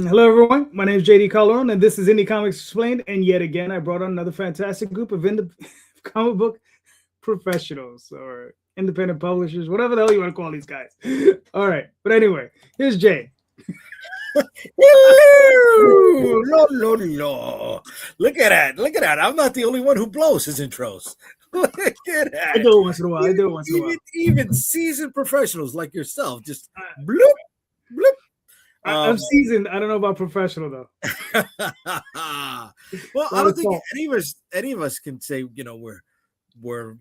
Hello, everyone. My name is JD Calderon, and this is Indy Comics Explained. And yet again, I brought on another fantastic group of comic book professionals or independent publishers, whatever the hell you want to call these guys. All right. But anyway, here's Jay. No. Look at that. Look at that. I'm not the only one who blows his intros. Look at that. I do it once in a while. Even seasoned professionals like yourself just bloop, bloop. I'm seasoned. I don't know about professional, though. Well, I don't think any of us can say, we're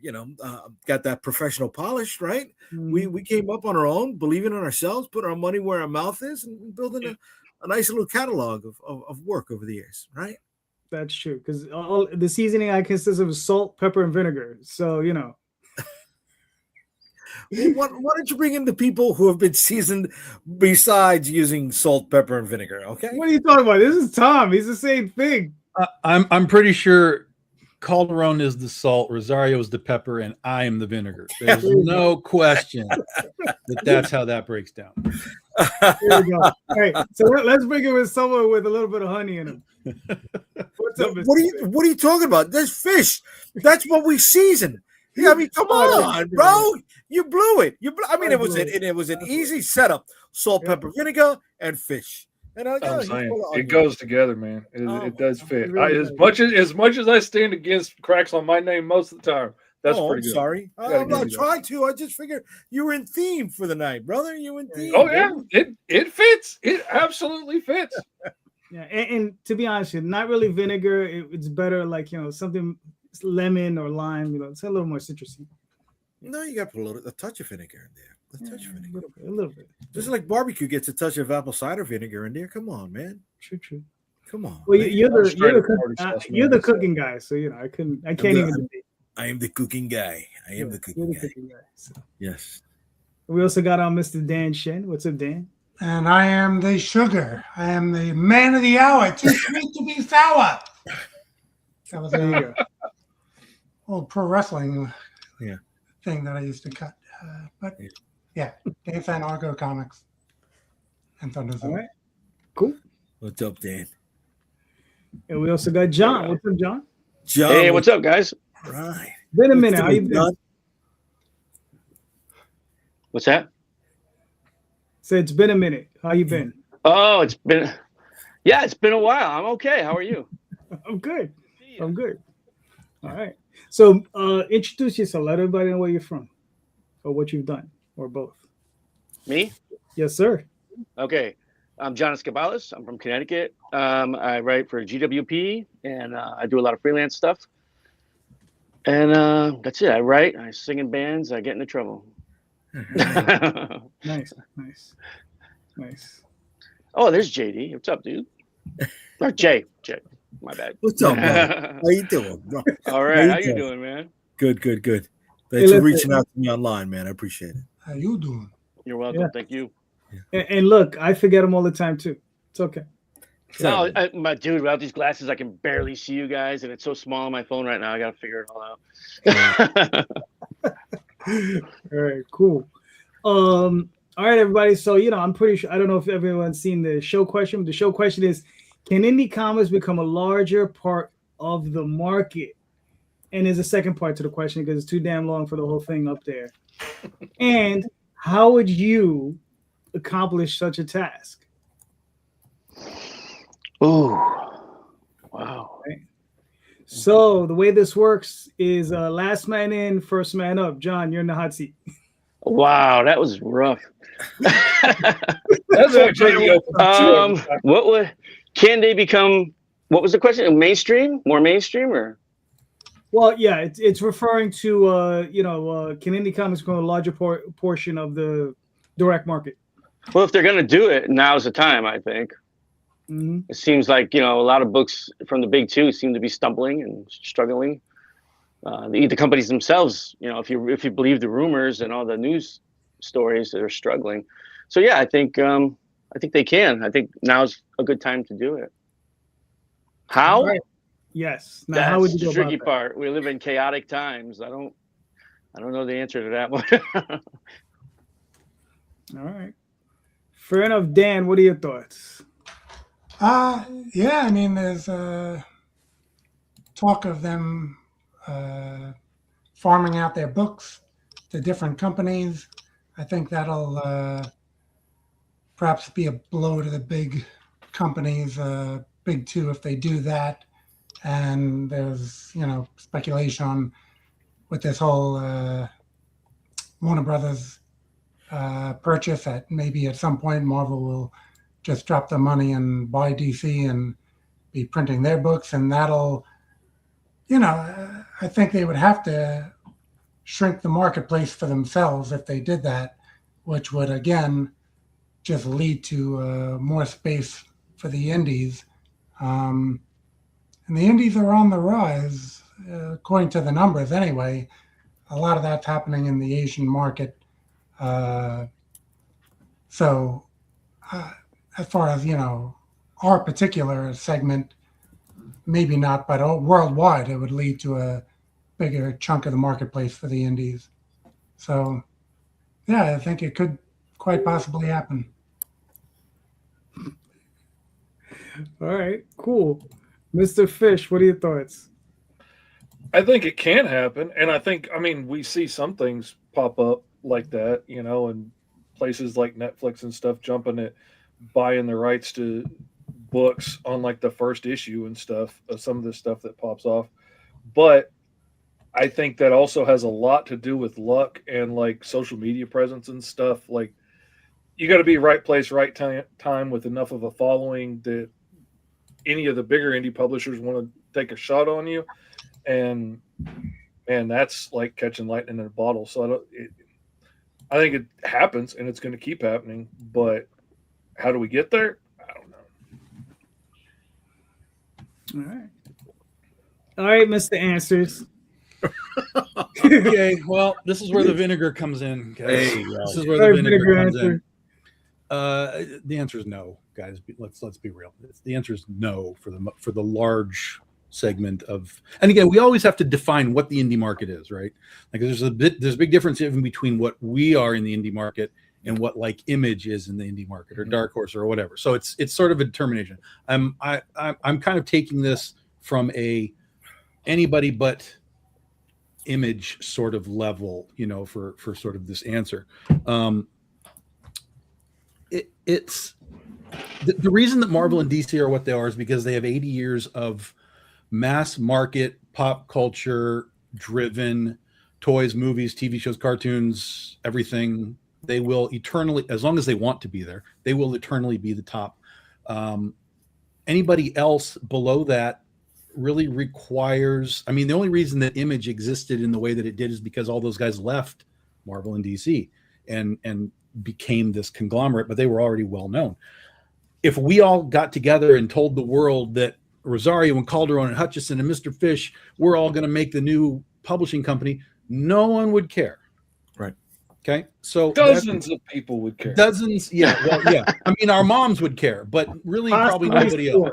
got that professional polish, right? Mm-hmm. We came up on our own, believing in ourselves, putting our money where our mouth is, and building a nice little catalog of work over the years, right? That's true, because all the seasoning I consists of salt, pepper, and vinegar. So Why don't you bring in the people who have been seasoned besides using salt, pepper, and vinegar? Okay. What are you talking about? This is Tom. He's the same thing. I'm pretty sure Calderon is the salt, Rosario is the pepper, and I am the vinegar. There's no question that's how that breaks down. Here we go. All right, so let's bring it with someone with a little bit of honey in him. What's up, what are you talking about? There's fish. That's what we season. Yeah, I mean, come on, bro. You blew it. It was an easy setup. Salt, pepper, vinegar, and fish. And I'm saying it goes together, man. It does fit. Really as much as I stand against cracks on my name most of the time, that's pretty good. Sorry, I'm not trying to. I just figured you were in theme for the night, brother. You in theme? Oh yeah, it fits. It absolutely fits. Yeah, and to be honest, not really vinegar. It's better like something lemon or lime. It's a little more citrusy. No, you got to put a touch of vinegar in there. A little bit. Just like barbecue gets a touch of apple cider vinegar in there. Come on, man. True. Come on. Well, you're the cooking guy, so I can't even. I am the cooking guy. The cooking guy. So. Yes. We also got on Mr. Dan Sehn. What's up, Dan? And I am the sugar. I am the man of the hour. Too sweet to be sour. That was a old pro wrestling thing that I used to cut. But Dave Fan Argo Comics and Thunder Zone. All right. Cool. What's up, Dan? And we also got John. What's up, John? Hey, what's up, guys? Right. Been a minute. How you been? What's that? So it's been a minute. How you been? Oh, it's been a while. I'm okay. How are you? I'm good. All right. So introduce yourself. Let everybody know where you're from or what you've done or both. Me? Yes, sir. Okay. I'm John Escobales. I'm from Connecticut. I write for GWP and I do a lot of freelance stuff. And that's it. I write, I sing in bands, I get into trouble. Nice. Oh, there's JD. What's up, dude? Or Jay. My bad. What's up, man? How you doing, bro? All right. How you doing, man? Good. Thanks for reaching out to me online, man. I appreciate it. How you doing? You're welcome. Yeah. Thank you. And look, I forget them all the time too. It's okay. No, my dude, without these glasses, I can barely see you guys, and it's so small on my phone right now. I got to figure it all out. All right, cool. All right, everybody. So I'm pretty sure. I don't know if everyone's seen the show question. The show question is: can indie comics become a larger part of the market? And there's a second part to the question because it's too damn long for the whole thing up there. And how would you accomplish such a task? Oh, wow. Right. So the way this works is last man in, first man up. John, you're in the hot seat. Wow, that was rough. That's what can they become? What was the question? More mainstream, or? Well, yeah, it's referring to can indie comics become a larger portion of the direct market? Well, if they're going to do it, now's the time, I think. Mm-hmm. It seems like a lot of books from the big two seem to be stumbling and struggling. The companies themselves, if you believe the rumors and all the news stories, they're struggling. So yeah, I think they can. I think now's a good time to do it. How? Right. Yes. Now, that's how would you go the tricky about part. We live in chaotic times. I don't know the answer to that one. All right. Fair enough. Dan, what are your thoughts? Yeah, I mean, there's talk of them farming out their books to different companies. I think that'll perhaps be a blow to the big companies, big two, if they do that. And there's, speculation on with this whole Warner Brothers purchase that maybe at some point Marvel will just drop the money and buy DC and be printing their books, and that'll, I think they would have to shrink the marketplace for themselves if they did that, which would again just lead to more space for the indies. And the indies are on the rise, according to the numbers anyway. A lot of that's happening in the Asian market. So as far as, our particular segment, maybe not, but worldwide, it would lead to a bigger chunk of the marketplace for the indies. So, yeah, I think it could quite possibly happen. All right, cool. Mr. Fish, what are your thoughts? I think it can happen. And I mean, we see some things pop up like that, and places like Netflix and stuff jumping at buying the rights to books on like the first issue and stuff of some of the stuff that pops off. But I think that also has a lot to do with luck and like social media presence and stuff. Like you got to be right place, right time with enough of a following that any of the bigger indie publishers want to take a shot on you. And that's like catching lightning in a bottle. So I think it happens and it's going to keep happening, but how do we get there? I don't know. All right, Mr. Answers. Okay, well, this is where the vinegar comes in, guys. This is where the vinegar comes in. The answer is no, guys. Let's be real. The answer is no for the large segment of, and again, we always have to define what the indie market is, right? Like there's a big difference even between what we are in the indie market and what like Image is in the indie market or Dark Horse or whatever. So it's sort of a determination. I'm kind of taking this from a anybody but Image sort of level, for sort of this answer. It's the reason that Marvel and DC are what they are is because they have 80 years of mass market, pop culture driven toys, movies, TV shows, cartoons, everything. They will eternally, as long as they want to be there, they will eternally be the top. Anybody else below that really requires, I mean, the only reason that Image existed in the way that it did is because all those guys left Marvel and DC and became this conglomerate, but they were already well known. If we all got together and told the world that Rosario and Calderon and Hutchison and Mr. Fish, we're all going to make the new publishing company, no one would care. Right. Okay. So dozens of people would care. Dozens. Yeah. Well, yeah. I mean, our moms would care, but really probably nobody else.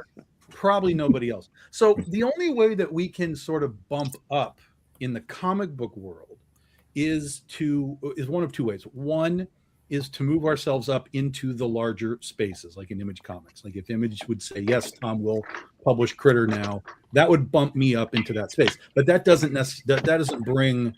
Probably nobody else. So the only way that we can sort of bump up in the comic book world is one of two ways. One is to move ourselves up into the larger spaces, like in Image Comics. Like if Image would say, yes, Tom will publish Critter now, that would bump me up into that space. But that doesn't bring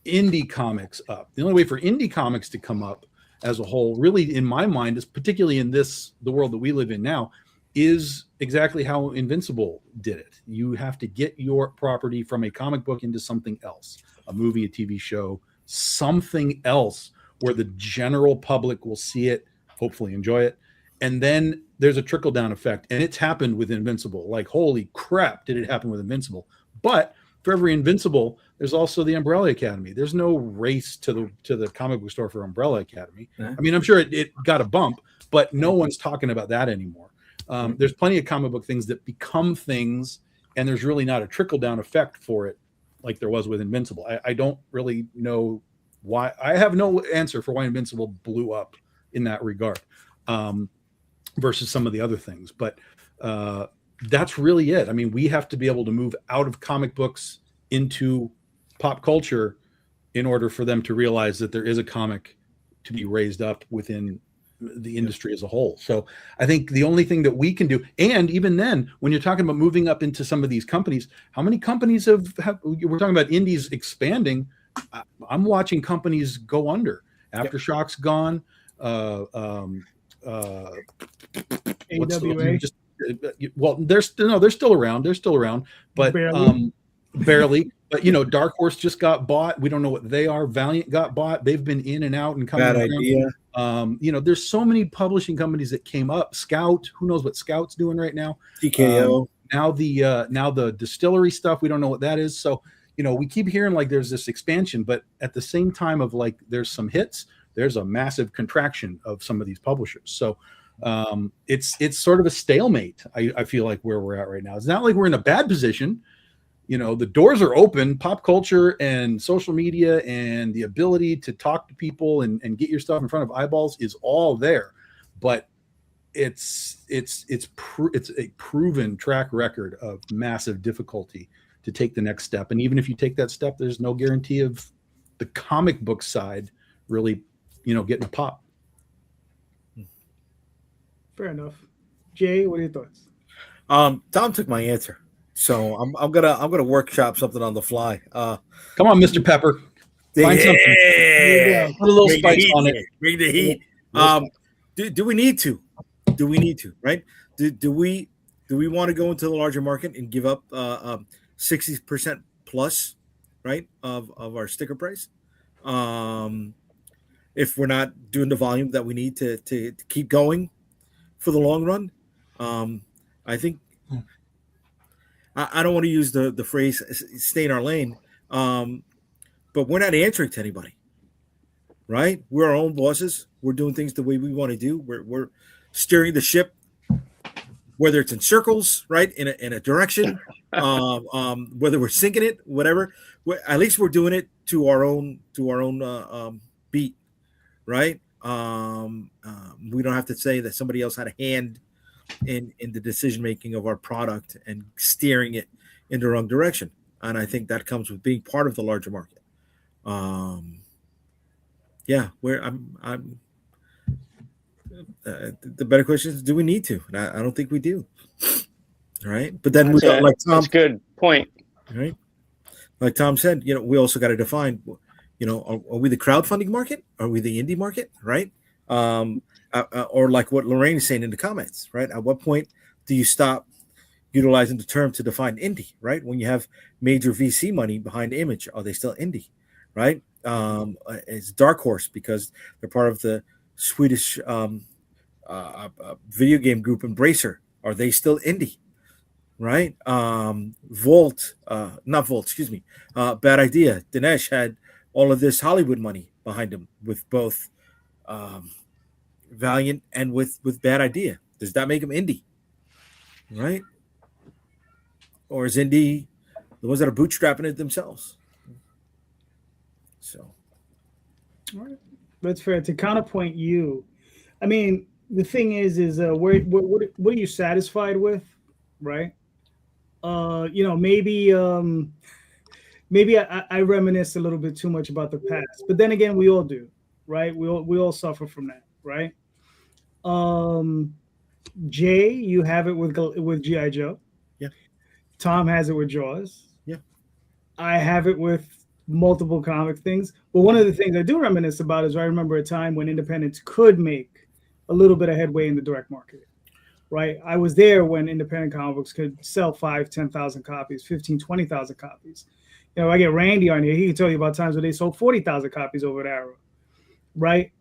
indie comics up. The only way for indie comics to come up as a whole, really, in my mind, is particularly in the world that we live in now, is exactly how Invincible did it. You have to get your property from a comic book into something else, a movie, a TV show, something else where the general public will see it, hopefully enjoy it. And then there's a trickle-down effect. And it's happened with Invincible. Like, holy crap, did it happen with Invincible. But for every Invincible, there's also the Umbrella Academy. There's no race to the comic book store for Umbrella Academy. I mean, I'm sure it got a bump, but no one's talking about that anymore. There's plenty of comic book things that become things, and there's really not a trickle-down effect for it like there was with Invincible. I don't really know why. I have no answer for why Invincible blew up in that regard versus some of the other things. But that's really it. I mean, we have to be able to move out of comic books into pop culture in order for them to realize that there is a comic to be raised up within the industry as a whole. So I think the only thing that we can do, and even then, when you're talking about moving up into some of these companies, how many companies have we're talking about indies expanding? I'm watching companies go under. Aftershock's gone. AWA. Well, they're still around. They're still around, but barely. But Dark Horse just got bought. We don't know what they are. Valiant got bought. They've been in and out and coming. Bad around. Idea. There's so many publishing companies that came up. Scout, who knows what Scout's doing right now? TKO. Now the distillery stuff, we don't know what that is. So we keep hearing like there's this expansion, but at the same time of like there's some hits, there's a massive contraction of some of these publishers. So it's sort of a stalemate. I feel like where we're at right now. It's not like we're in a bad position. The doors are open. Pop culture and social media and the ability to talk to people and get your stuff in front of eyeballs is all there, but it's a proven track record of massive difficulty to take the next step. And even if you take that step, there's no guarantee of the comic book side really, getting a pop. Fair enough. Jay, what are your thoughts? Tom took my answer. So I'm gonna workshop something on the fly. Come on, Mr. Pepper. Find something. Put a little spice on it. Bring the heat. Do we need to? Do we need to? Right? Do we want to go into the larger market and give up 60% plus, right, of our sticker price? If we're not doing the volume that we need to keep going for the long run, I think. I don't want to use the phrase "stay in our lane," but we're not answering to anybody, right? We're our own bosses. We're doing things the way we want to do. We're steering the ship, whether it's in circles, right, in a direction, whether we're sinking it, whatever. At least we're doing it to our own beat, right? We don't have to say that somebody else had a hand in the decision making of our product and steering it in the wrong direction. And I think that comes with being part of the larger market. The better question is, do we need to? And I don't think we do. All right. But then that's a good point. Right. Like Tom said, we also got to define, are we the crowdfunding market? Are we the indie market? Right. Or like what Lorraine is saying in the comments, right? At what point do you stop utilizing the term to define indie, right? When you have major VC money behind Image, are they still indie, right? It's Dark Horse because they're part of the Swedish video game group Embracer. Are they still indie, right? Bad Idea. Dinesh had all of this Hollywood money behind him with both Valiant and with Bad Idea. Does that make them indie, right? Or is indie the ones that are bootstrapping it themselves? So, all right, that's fair. To counterpoint you, I mean, the thing is what are you satisfied with, right? Maybe I reminisce a little bit too much about the past, but then again, we all do, right? We all suffer from that, right? Jay, you have it with G.I. Joe. Yeah. Tom has it with Jaws. Yeah. I have it with multiple comic things. But one of the things I do reminisce about is I remember a time when independents could make a little bit of headway in the direct market, right? I was there when independent comic books could sell 5,000, 10,000 copies, 15,000, 20,000 copies. I get Randy on here. He can tell you about times when they sold 40,000 copies over at Arrow, right?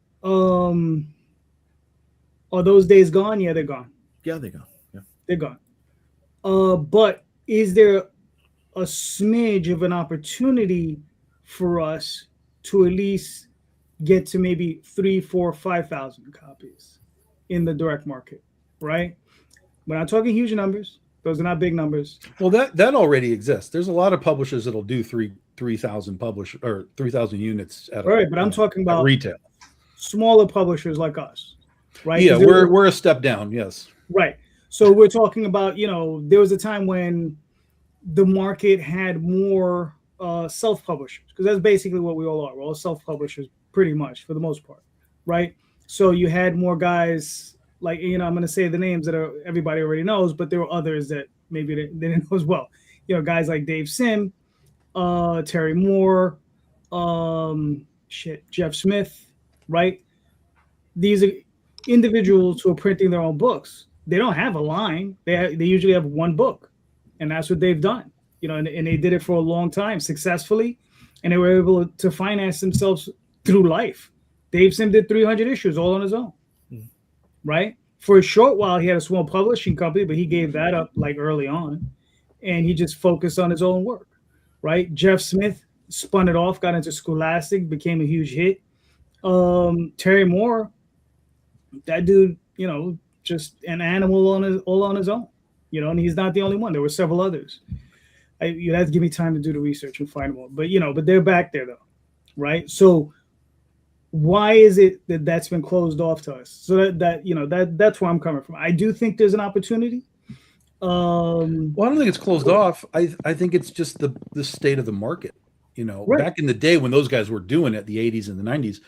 Are those days gone? Yeah, they're gone. Yeah, they're gone. Yeah, they're gone. But is there a smidge of an opportunity for us to at least get to maybe 3,000, 4,000, 5,000 copies in the direct market, right? We're not talking huge numbers. Those are not big numbers. Well, that already exists. There's a lot of publishers that'll do 3,000 or 3,000 units at right, but I'm talking about retail. Smaller publishers like us, right? Yeah, we're a step down. Yes. Right. So we're talking about, there was a time when the market had more self-publishers, because that's basically what we all are. We're all self-publishers pretty much for the most part, right? So you had more guys like, I'm going to say the names that everybody already knows, but there were others that maybe they didn't know as well. Guys like Dave Sim, Terry Moore, Jeff Smith, right? These are individuals who are printing their own books. They don't have a line. They usually have one book, and that's what they've done. And they did it for a long time successfully, and they were able to finance themselves through life. Dave Sim did 300 issues all on his own, right? For a short while, he had a small publishing company, but he gave that up like early on, and he just focused on his own work, right? Jeff Smith spun it off, got into Scholastic, became a huge hit. Terry Moore, that dude, just an animal all on his own, and he's not the only one. There were several others. You'd have to give me time to do the research and find them all, but they're back there though, right? So why is it that that's been closed off to us? So that's where I'm coming from. I do think there's an opportunity. Well, I don't think it's closed off. I think it's just the state of the market. Right. Back in the day when those guys were doing it, the 80s and the 90s,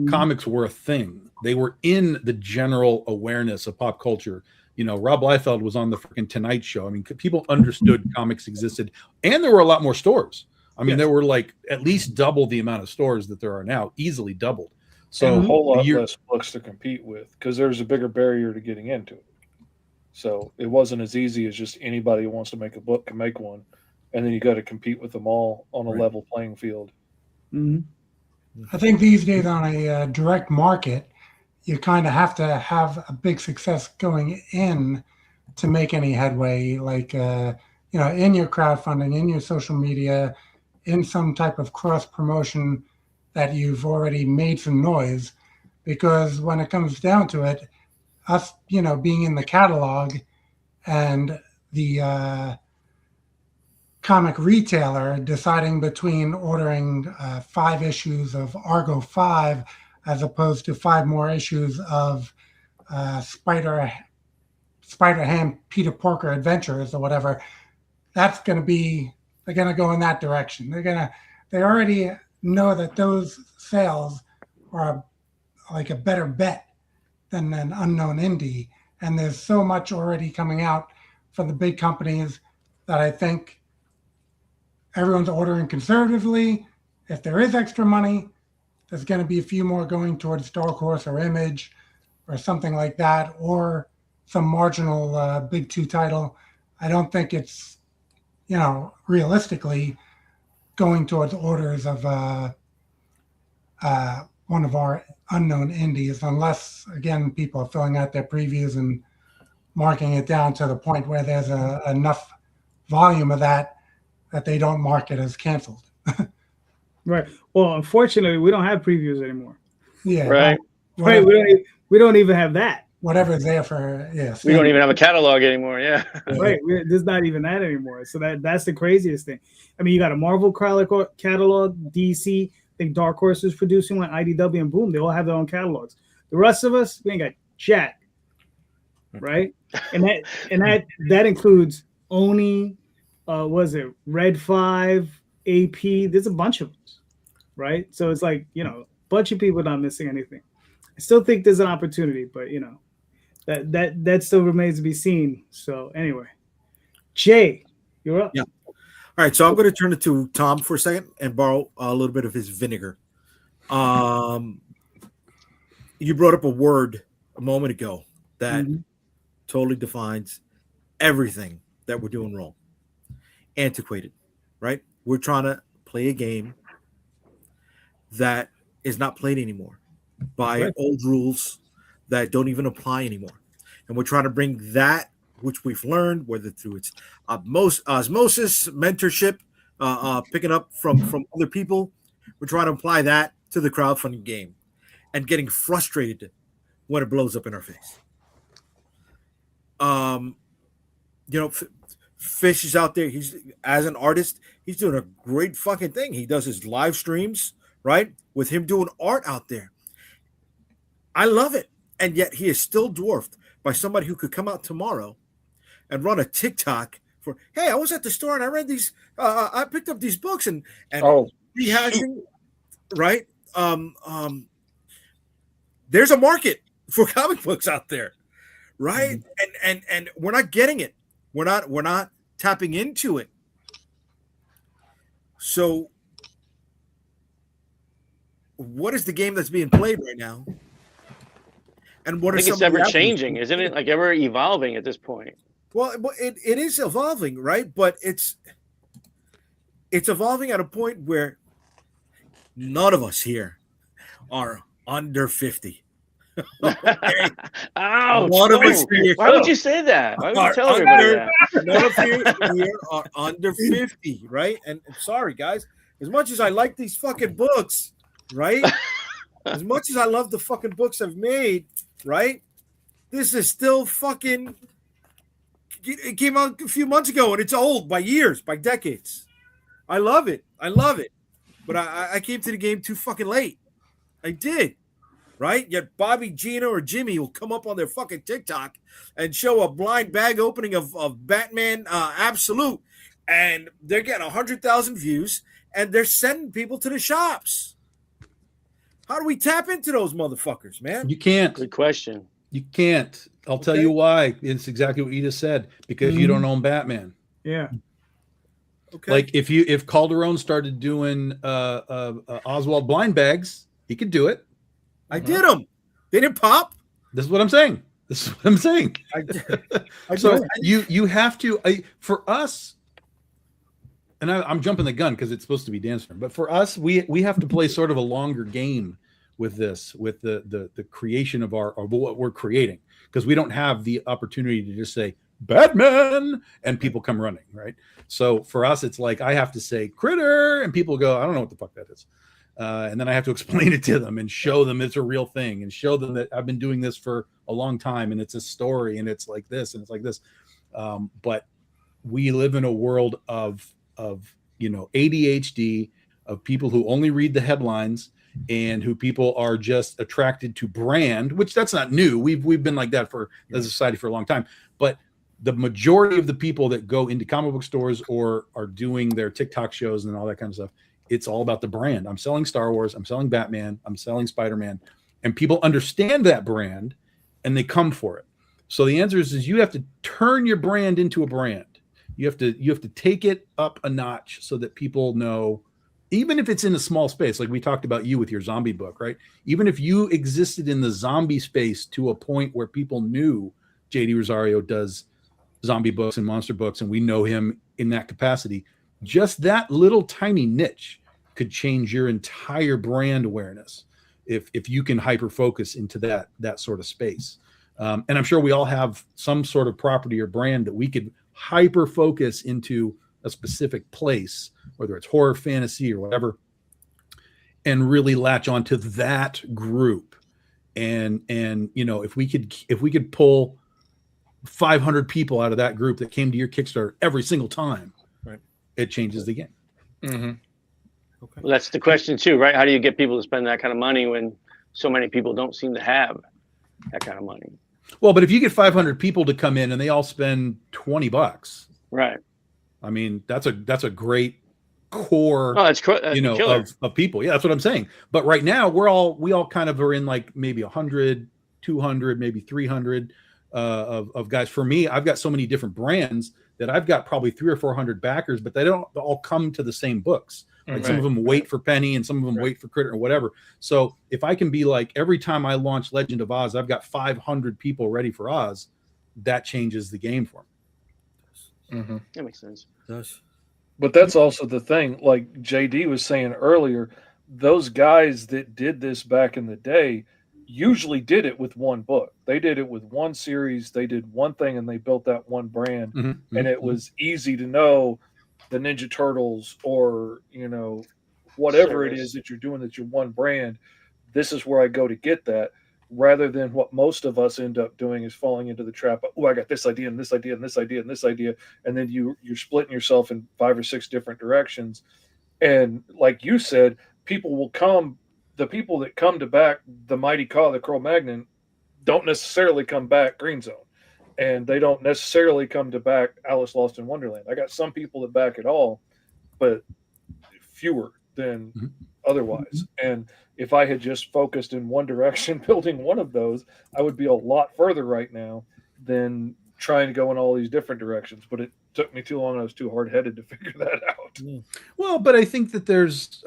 comics were a thing. They were in the general awareness of pop culture. Rob Liefeld was on the freaking Tonight Show. I mean, people understood comics existed, and there were a lot more stores. I mean, there were like at least double the amount of stores that there are now, easily doubled. So and a whole lot less books to compete with because there's a bigger barrier to getting into it. So it wasn't as easy as just anybody who wants to make a book can make one. And then you got to compete with them all on a level playing field. Mm-hmm. I think these days on a direct market, you kind of have to have a big success going in to make any headway, like, in your crowdfunding, in your social media, in some type of cross promotion that you've already made some noise. Because when it comes down to it, us, being in the catalog and the comic retailer deciding between ordering 5 issues of Argo 5 as opposed to 5 more issues of Spider-Ham Peter Porker Adventures or whatever, that's going to be, they're going to go in that direction. They already know that those sales are like a better bet than an unknown indie. And there's so much already coming out for the big companies that I think everyone's ordering conservatively. If there is extra money, there's going to be a few more going towards Dark Horse or Image or something like that, or some marginal Big Two title. I don't think it's, realistically going towards orders of one of our unknown indies, unless, again, people are filling out their previews and marking it down to the point where there's enough volume of that they don't mark it as canceled. Right. Well, unfortunately, we don't have previews anymore. Yeah. Right. Right. We don't even have that. Whatever's there for, yes. We don't even have a catalog anymore. Yeah. Right. There's not even that anymore. So that's the craziest thing. I mean, you got a Marvel catalog, DC. I think Dark Horse is producing one, IDW, and boom, they all have their own catalogs. The rest of us, we ain't got jack. Right. And that includes Oni. Was it Red 5, AP? There's a bunch of them, right? So it's like, a bunch of people not missing anything. I still think there's an opportunity, but that still remains to be seen. So anyway, Jay, you're up. Yeah. All right. So I'm going to turn it to Tom for a second and borrow a little bit of his vinegar. You brought up a word a moment ago that totally defines everything that we're doing wrong. Antiquated, right? We're trying to play a game that is not played anymore by old rules that don't even apply anymore. And we're trying to bring that which we've learned, whether through its osmosis, mentorship, picking up from other people. We're trying to apply that to the crowdfunding game and getting frustrated when it blows up in our face. Fish is out there. He's, as an artist, he's doing a great fucking thing. He does his live streams, right? With him doing art out there. I love it. And yet he is still dwarfed by somebody who could come out tomorrow and run a TikTok for, hey, I was at the store and I read these, I picked up these books and rehashing, right? there's a market for comic books out there, right? And we're not getting it. We're not tapping into it. So what is the game that's being played right now? And what I think it's ever changing, isn't it? Like ever evolving at this point. Well, it is evolving, right? But it's evolving at a point where none of us here are under 50. Okay. Ouch! One of us here. Why would you say that? Why would you tell everybody that? None of you here are under 50, right? And sorry, guys. As much as I like these fucking books, right? As much as I love the fucking books I've made, right? This is still fucking. It came out a few months ago, and it's old by years, by decades. I love it. But I came to the game too fucking late. I did. Right? Yet Bobby, Gina, or Jimmy will come up on their fucking TikTok and show a blind bag opening of Batman Absolute, and they're getting 100,000 views, and they're sending people to the shops. How do we tap into those motherfuckers, man? You can't. Good question. You can't. I'll tell you why. It's exactly what you just said. Because you don't own Batman. Yeah. Okay. Like if Calderon started doing Oswald blind bags, he could do it. I did them. They didn't pop. This is what I'm saying. So you have to for us, and I'm jumping the gun because it's supposed to be Dan's turn, but for us, we have to play sort of a longer game with this, with the creation of what we're creating, because we don't have the opportunity to just say Batman and people come running, right? So for us, it's like I have to say Critter and people go, I don't know what the fuck that is. And then I have to explain it to them and show them it's a real thing and show them that I've been doing this for a long time and it's a story and it's like this and it's like this. But we live in a world of ADHD, of people who only read the headlines and who people are just attracted to brand, which that's not new. We've been like that as a society for a long time. But the majority of the people that go into comic book stores or are doing their TikTok shows and all that kind of stuff, it's all about the brand. I'm selling Star Wars. I'm selling Batman. I'm selling Spider-Man. And people understand that brand and they come for it. So the answer is you have to turn your brand into a brand. You have to take it up a notch so that people know, even if it's in a small space, like we talked about you with your zombie book, right? Even if you existed in the zombie space to a point where people knew JD Rosario does zombie books and monster books, and we know him in that capacity, just that little tiny niche could change your entire brand awareness if you can hyper focus into that sort of space. And I'm sure we all have some sort of property or brand that we could hyper focus into a specific place, whether it's horror, fantasy, or whatever, and really latch onto that group. And if we could pull 500 people out of that group that came to your Kickstarter every single time, right, it changes the game. Mm-hmm. Okay. Well, that's the question too, right? How do you get people to spend that kind of money when so many people don't seem to have that kind of money? Well, but if you get 500 people to come in and they all spend $20, right? I mean, that's a great core, that's of people. Yeah, that's what I'm saying. But right now, we all kind of are in like maybe 100, 200, maybe 300 of guys. For me, I've got so many different brands that I've got probably 300 or 400 backers, but they don't all come to the same books. Like some of them wait for Penny and some of them wait for Critter or whatever. So if I can be like, every time I launch Legend of Oz, I've got 500 people ready for Oz, that changes the game for me. Mm-hmm. That makes sense. Yes. But that's also the thing, like JD was saying earlier, those guys that did this back in the day usually did it with one book. They did it with one series. They did one thing and they built that one brand. Mm-hmm. And it was easy to know the Ninja Turtles or, whatever it is that you're doing, that's your one brand. This is where I go to get that, rather than what most of us end up doing is falling into the trap of, I got this idea and this idea and this idea and this idea. And then you're splitting yourself in 5 or 6 different directions. And like you said, the people that come to back the Mighty Caw, the Cro-Magnon, don't necessarily come back Green Zone. And they don't necessarily come to back Alice Lost in Wonderland. I got some people that back it all, but fewer than otherwise. And if I had just focused in one direction, building one of those, I would be a lot further right now than trying to go in all these different directions. But it took me too long. I was too hard-headed to figure that out. Well, but I think there's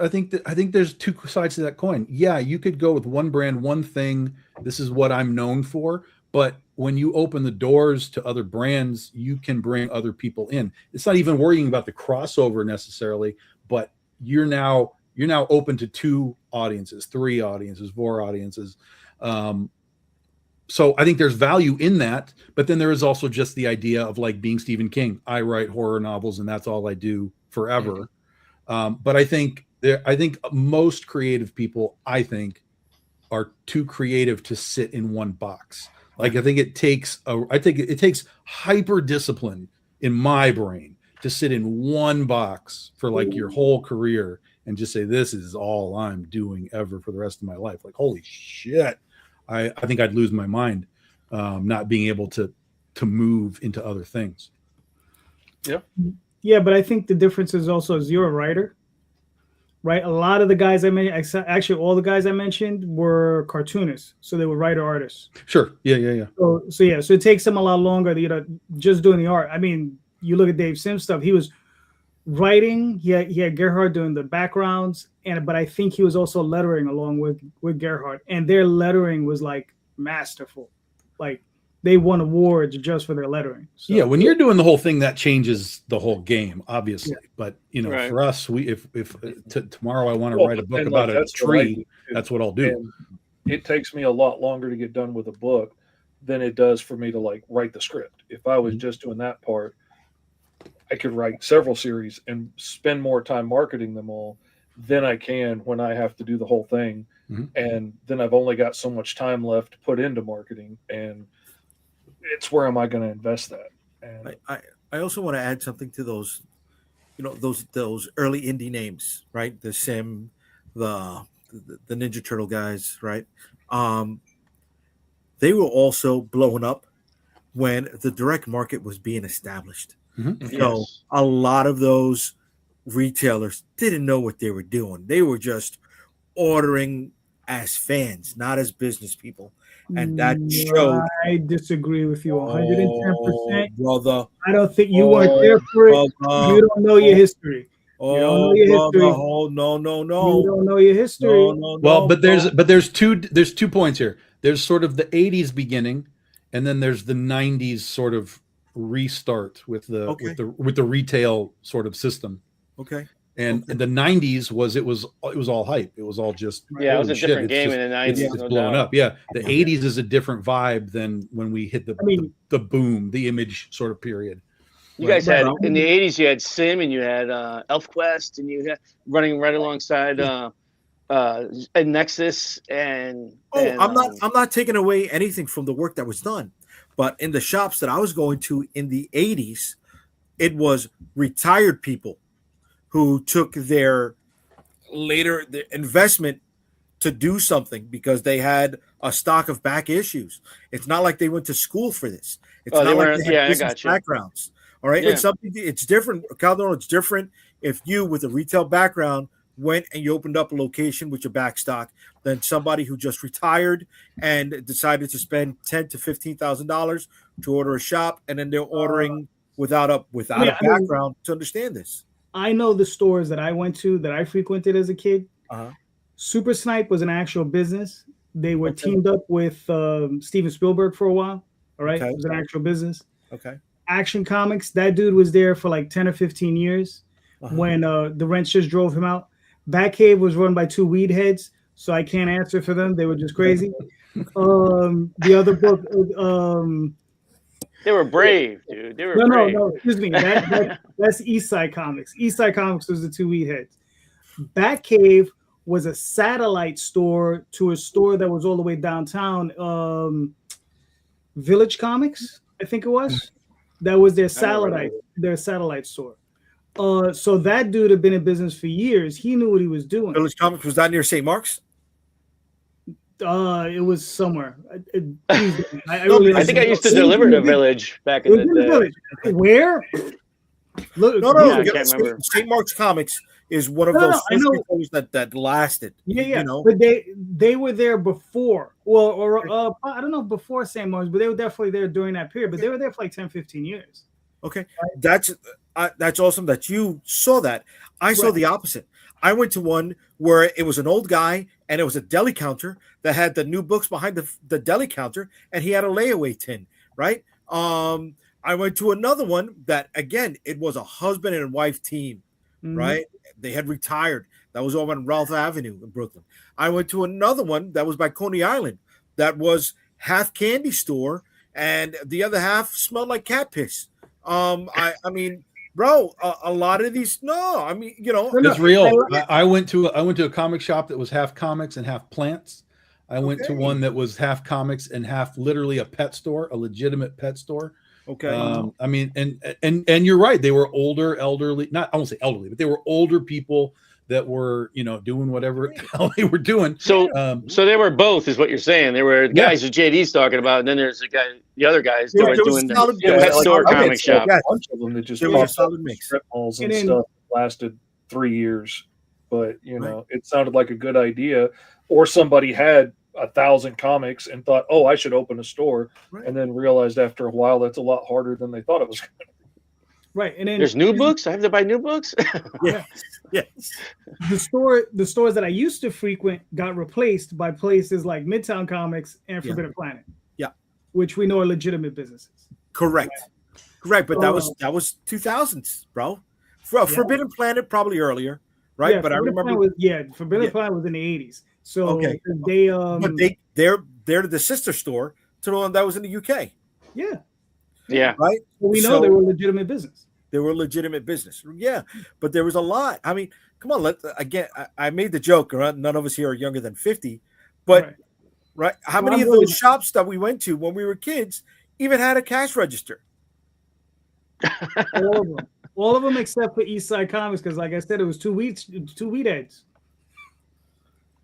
two sides to that coin. Yeah, you could go with one brand, one thing. This is what I'm known for. But when you open the doors to other brands, you can bring other people in. It's not even worrying about the crossover necessarily, but you're now open to 2 audiences, 3 audiences, 4 audiences. So I think there's value in that, but then there is also just the idea of like being Stephen King. I write horror novels and that's all I do forever. But I think most creative people, are too creative to sit in one box. Like I think it takes hyper discipline in my brain to sit in one box for like your whole career and just say, this is all I'm doing ever for the rest of my life. Like, holy shit. I think I'd lose my mind not being able to move into other things. Yeah, but I think the difference is also as you're a writer, right? A lot of the guys I mentioned, actually all the guys I mentioned were cartoonists, so they were writer artists. Sure. Yeah. So it takes them a lot longer, just doing the art. I mean, you look at Dave Sim's stuff; he was writing. He had Gerhard doing the backgrounds, but I think he was also lettering along with Gerhard, and their lettering was like masterful. Like they won awards just for their lettering. So, yeah, when you're doing the whole thing, that changes the whole game, obviously. Yeah. But for us, if tomorrow I want to write a book about a tree, that's what I'll do. And it takes me a lot longer to get done with a book than it does for me to like write the script. If I was just doing that part, I could write several series and spend more time marketing them all than I can when I have to do the whole thing. And then I've only got so much time left to put into marketing, and it's where am I going to invest that? And I also want to add something to those, those early indie names, right? The Sim, the Ninja Turtle guys, right? They were also blowing up when the direct market was being established. So a lot of those retailers didn't know what they were doing. They were just ordering as fans, not as business people. And that showed. I disagree with you 110%. Brother. I don't think you weren't there for it. You don't know your history. You don't know your history. No. You don't know your history. Well, but there's two points here. There's sort of the 80s beginning, and then there's the 90s sort of restart with the retail sort of system. Okay. And the 90s it was all hype. It was all just it was a different game in the 90s. It's blowing up. Yeah. The 80s is a different vibe than when we hit the boom, the image sort of period. You guys had in the 80s you had Sim and you had ElfQuest and you had running right alongside Nexus and I'm not taking away anything from the work that was done. But in the shops that I was going to in the 80s, it was retired people who took their investment to do something because they had a stock of back issues. It's not like they went to school for this. It's not like they had business backgrounds. All right. Yeah. It's different. Calderon, it's different if you with a retail background went and you opened up a location with your back stock than somebody who just retired and decided to spend $10,000 to $15,000 to order a shop, and then they're ordering without a background to understand this. I know the stores that I went to that I frequented as a kid. Super Snipe was an actual business. They were teamed up with Steven Spielberg for a while. All right. It was an actual business. Okay. Action Comics, that dude was there for like 10 or 15 years when the rents just drove him out. Batcave was run by 2 weed heads, so I can't answer for them. They were just crazy. The other book, they were brave, dude. They were brave. No. Excuse me. That's Eastside Comics. Eastside Comics was the 2 weed heads. Batcave was a satellite store to a store that was all the way downtown. Village Comics, I think it was. That was their satellite store. So that dude had been in business for years. He knew what he was doing. Village Comics, was that near St. Mark's? It was somewhere. I think I used to deliver to Village back in the day. Where? No. I can't remember. St. Mark's Comics is one of those retailers that lasted. Yeah, yeah. You know? But they were there before. Well, or I don't know before St. Martin's, but they were definitely there during that period. But they were there for like 10, 15 years. Okay, that's awesome that you saw that. I saw the opposite. I went to one where it was an old guy and it was a deli counter that had the new books behind the deli counter, and he had a layaway tin, right? I went to another one that, again, it was a husband and wife team, right? They had retired. That was over on Ralph Avenue in Brooklyn. I went to another one that was by Coney Island that was half candy store and the other half smelled like cat piss. I mean, bro, a lot of these, I mean, you know, it's real. I went to a comic shop that was half comics and half plants. I went to one that was half comics and half literally a pet store, a legitimate pet store. Okay. I mean, and you're right. They were older, elderly, I won't say elderly, but they were older people that were, you know, doing whatever the hell they were doing. So they were both, is what you're saying. There were guys who JD's talking about, and then there's the other guys that were doing the pet store comic shop. A bunch of them that just strip malls and stuff lasted 3 years, but you know, it sounded like a good idea. Or somebody had 1,000 comics and thought, "Oh, I should open a store," and then realized after a while that's a lot harder than they thought it was going to be. Right, and then there's new books. I have to buy new books. Yes. The stores that I used to frequent got replaced by places like Midtown Comics and Forbidden Planet. Yeah, which we know are legitimate businesses. Correct. But that was 2000s, bro. Forbidden Planet probably earlier, right? Yeah, but I remember Forbidden Planet was in the 80s. So they're the sister store to the one that was in the UK. Yeah. Right. Well, we know they were legitimate business. They were legitimate business. Yeah. But there was a lot. I mean, come on. I made the joke. Right? None of us here are younger than 50. But how many of those shops that we went to when we were kids even had a cash register? All of them except for East Side Comics, because like I said, it was two weed heads.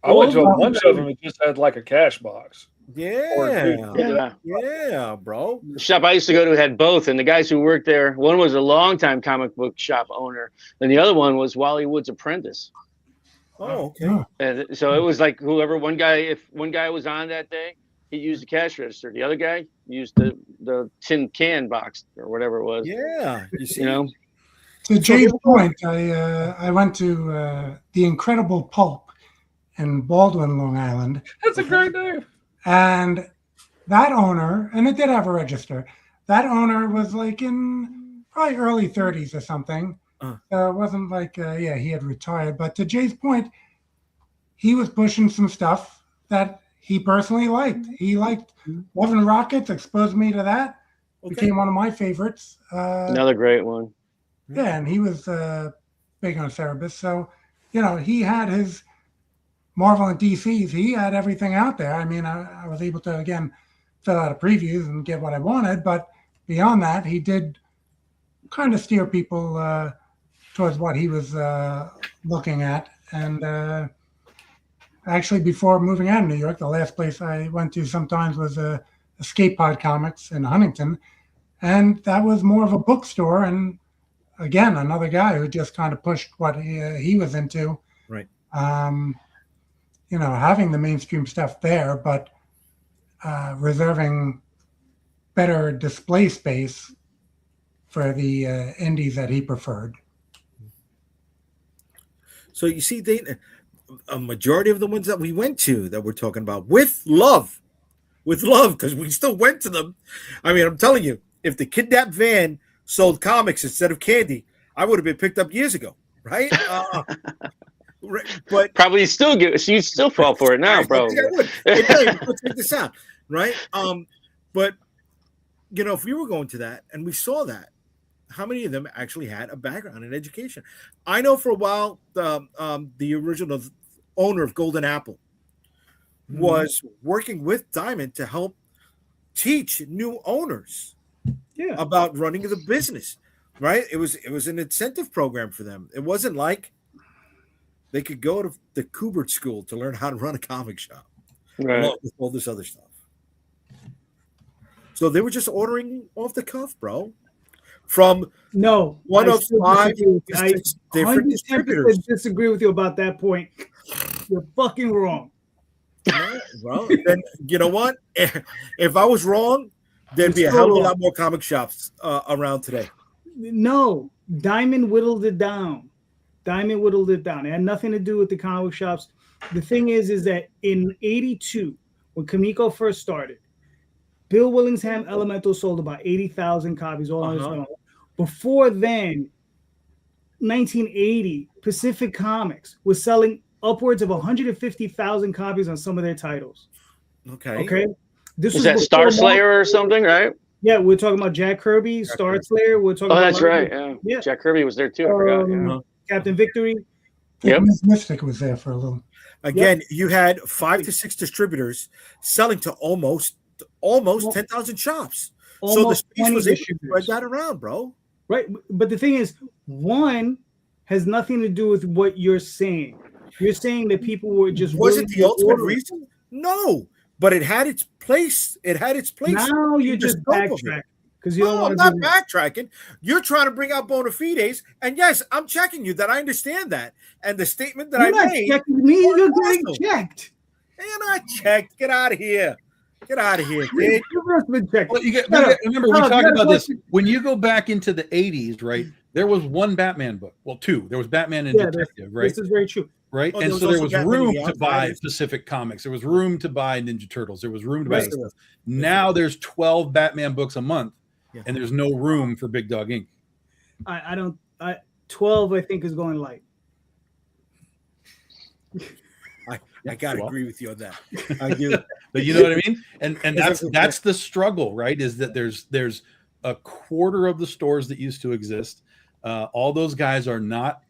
I went to a bunch of them that just had like a cash box. Yeah, bro. The shop I used to go to had both, and the guys who worked there, one was a longtime comic book shop owner, and the other one was Wally Wood's apprentice. Oh, okay. And so it was like whoever if one guy was on that day, he used the cash register. The other guy used the tin can box or whatever it was. Yeah, you know. To Jay's point, I went to the Incredible Pulp in Baldwin, Long Island. That's a great name. And that owner, and it did have a register, that owner was like in probably early 30s or something. So it wasn't like, he had retired. But to Jay's point, he was pushing some stuff that he personally liked. He liked Love and Rockets, exposed me to that. Became one of my favorites. Another great one. Yeah, and he was big on Cerebus. So, you know, he had his Marvel and DCs. He had everything out there. I mean, I was able to, again, fill out a previews and get what I wanted. But beyond that, he did kind of steer people towards what he was looking at. And actually, before moving out of New York, the last place I went to sometimes was Escape Pod Comics in Huntington. And that was more of a bookstore. And again, another guy who just kind of pushed what he was into. Right. You know, having the mainstream stuff there, but reserving better display space for the indies that he preferred. So you see, a majority of the ones that we went to that we're talking about with love, because we still went to them. I mean, I'm telling you, if the Kidnap van sold comics instead of candy, I would have been picked up years ago, right? But probably you'd still fall for it now, bro. Check this out, right? But you know, if we were going to that and we saw that, how many of them actually had a background in education? I know for a while the original owner of Golden Apple was working with Diamond to help teach new owners about running the business, right? It was an incentive program for them. It wasn't like they could go to the Kubert School to learn how to run a comic shop, right? With all this other stuff. So they were just ordering off the cuff, bro. from one of 5 to 6 different distributors. Disagree with you about that point. You're fucking wrong. No, well, then you know what? If I was wrong, there'd be a hell of a lot more comic shops around today. No, Diamond whittled it down. It had nothing to do with the comic shops. The thing is that in '82, when Comico first started, Bill Willingham Elemental sold about 80,000 copies all on his own. Before then, 1980, Pacific Comics was selling upwards of 150,000 copies on some of their titles. Okay. This was that Star Slayer or something, right? Yeah, we're talking about Jack Kirby, Star Slayer. We're talking. Oh, that's right. Yeah, Jack Kirby was there too. I forgot. Yeah. Captain Victory. Yep. Mystic was there for a little. Again, you had 5 to 6 distributors selling to almost 10,000 shops. So the space was able to spread that around, bro. Right, but the thing is, one has nothing to do with what you're saying. You're saying that people were just. Was it the ultimate reason? No, but it had its place. Now you're just backtracking because you don't want to. I'm not backtracking. You're trying to bring out bona fides, and yes, I'm checking you that I understand that. And the statement that you're I made. Checking me, you're getting checked. You're not checked. Get out of here. Get out of here, kid. Well, remember, we talked about this. When you go back into the 80s, right, there was one Batman book. Well, 2. There was Batman and Detective, right? This is very true. Right? And so there was room to buy Pacific Comics. There was room to buy Ninja Turtles. There was room to buy stuff. Now there's 12 Batman books a month, and there's no room for Big Dog Inc. 12, I think, is going light. I gotta agree with you on that. I do. But you know what I mean? And that's the struggle, right? Is that there's a quarter of the stores that used to exist. All those guys are not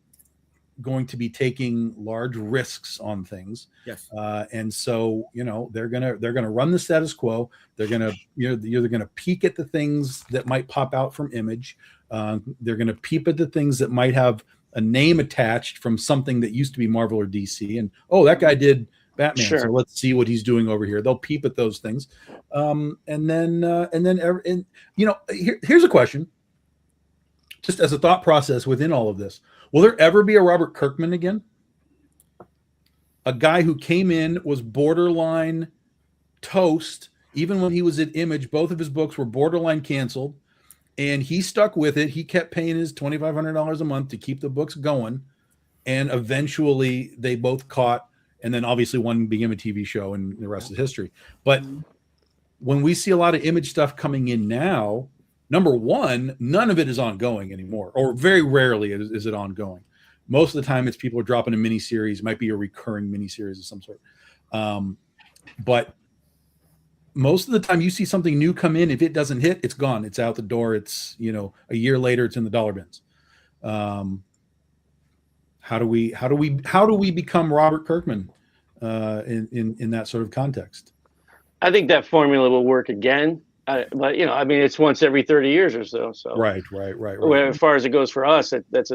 going to be taking large risks on things. Yes. And so, they're gonna run the status quo. They're gonna, they're gonna peek at the things that might pop out from Image. They're gonna peep at the things that might have a name attached from something that used to be Marvel or DC, and that guy did Batman, so let's see what he's doing over here. They'll peep at those things, and then here's a question, just as a thought process within all of this: will there ever be a Robert Kirkman again? A guy who came in, was borderline toast, even when he was at Image. Both of his books were borderline canceled. And he stuck with it. He kept paying his $2,500 a month to keep the books going. And eventually they both caught. And then obviously one became a TV show, and the rest is history. But when we see a lot of Image stuff coming in now, number one, none of it is ongoing anymore, or very rarely is it ongoing. Most of the time it's people are dropping a miniseries, might be a recurring miniseries of some sort. But most of the time you see something new come in, if it doesn't hit, it's gone. It's out the door. It's, a year later, it's in the dollar bins. How do we become Robert Kirkman in that sort of context? I think that formula will work again. But it's once every 30 years or so. So right. As far as it goes for us, that's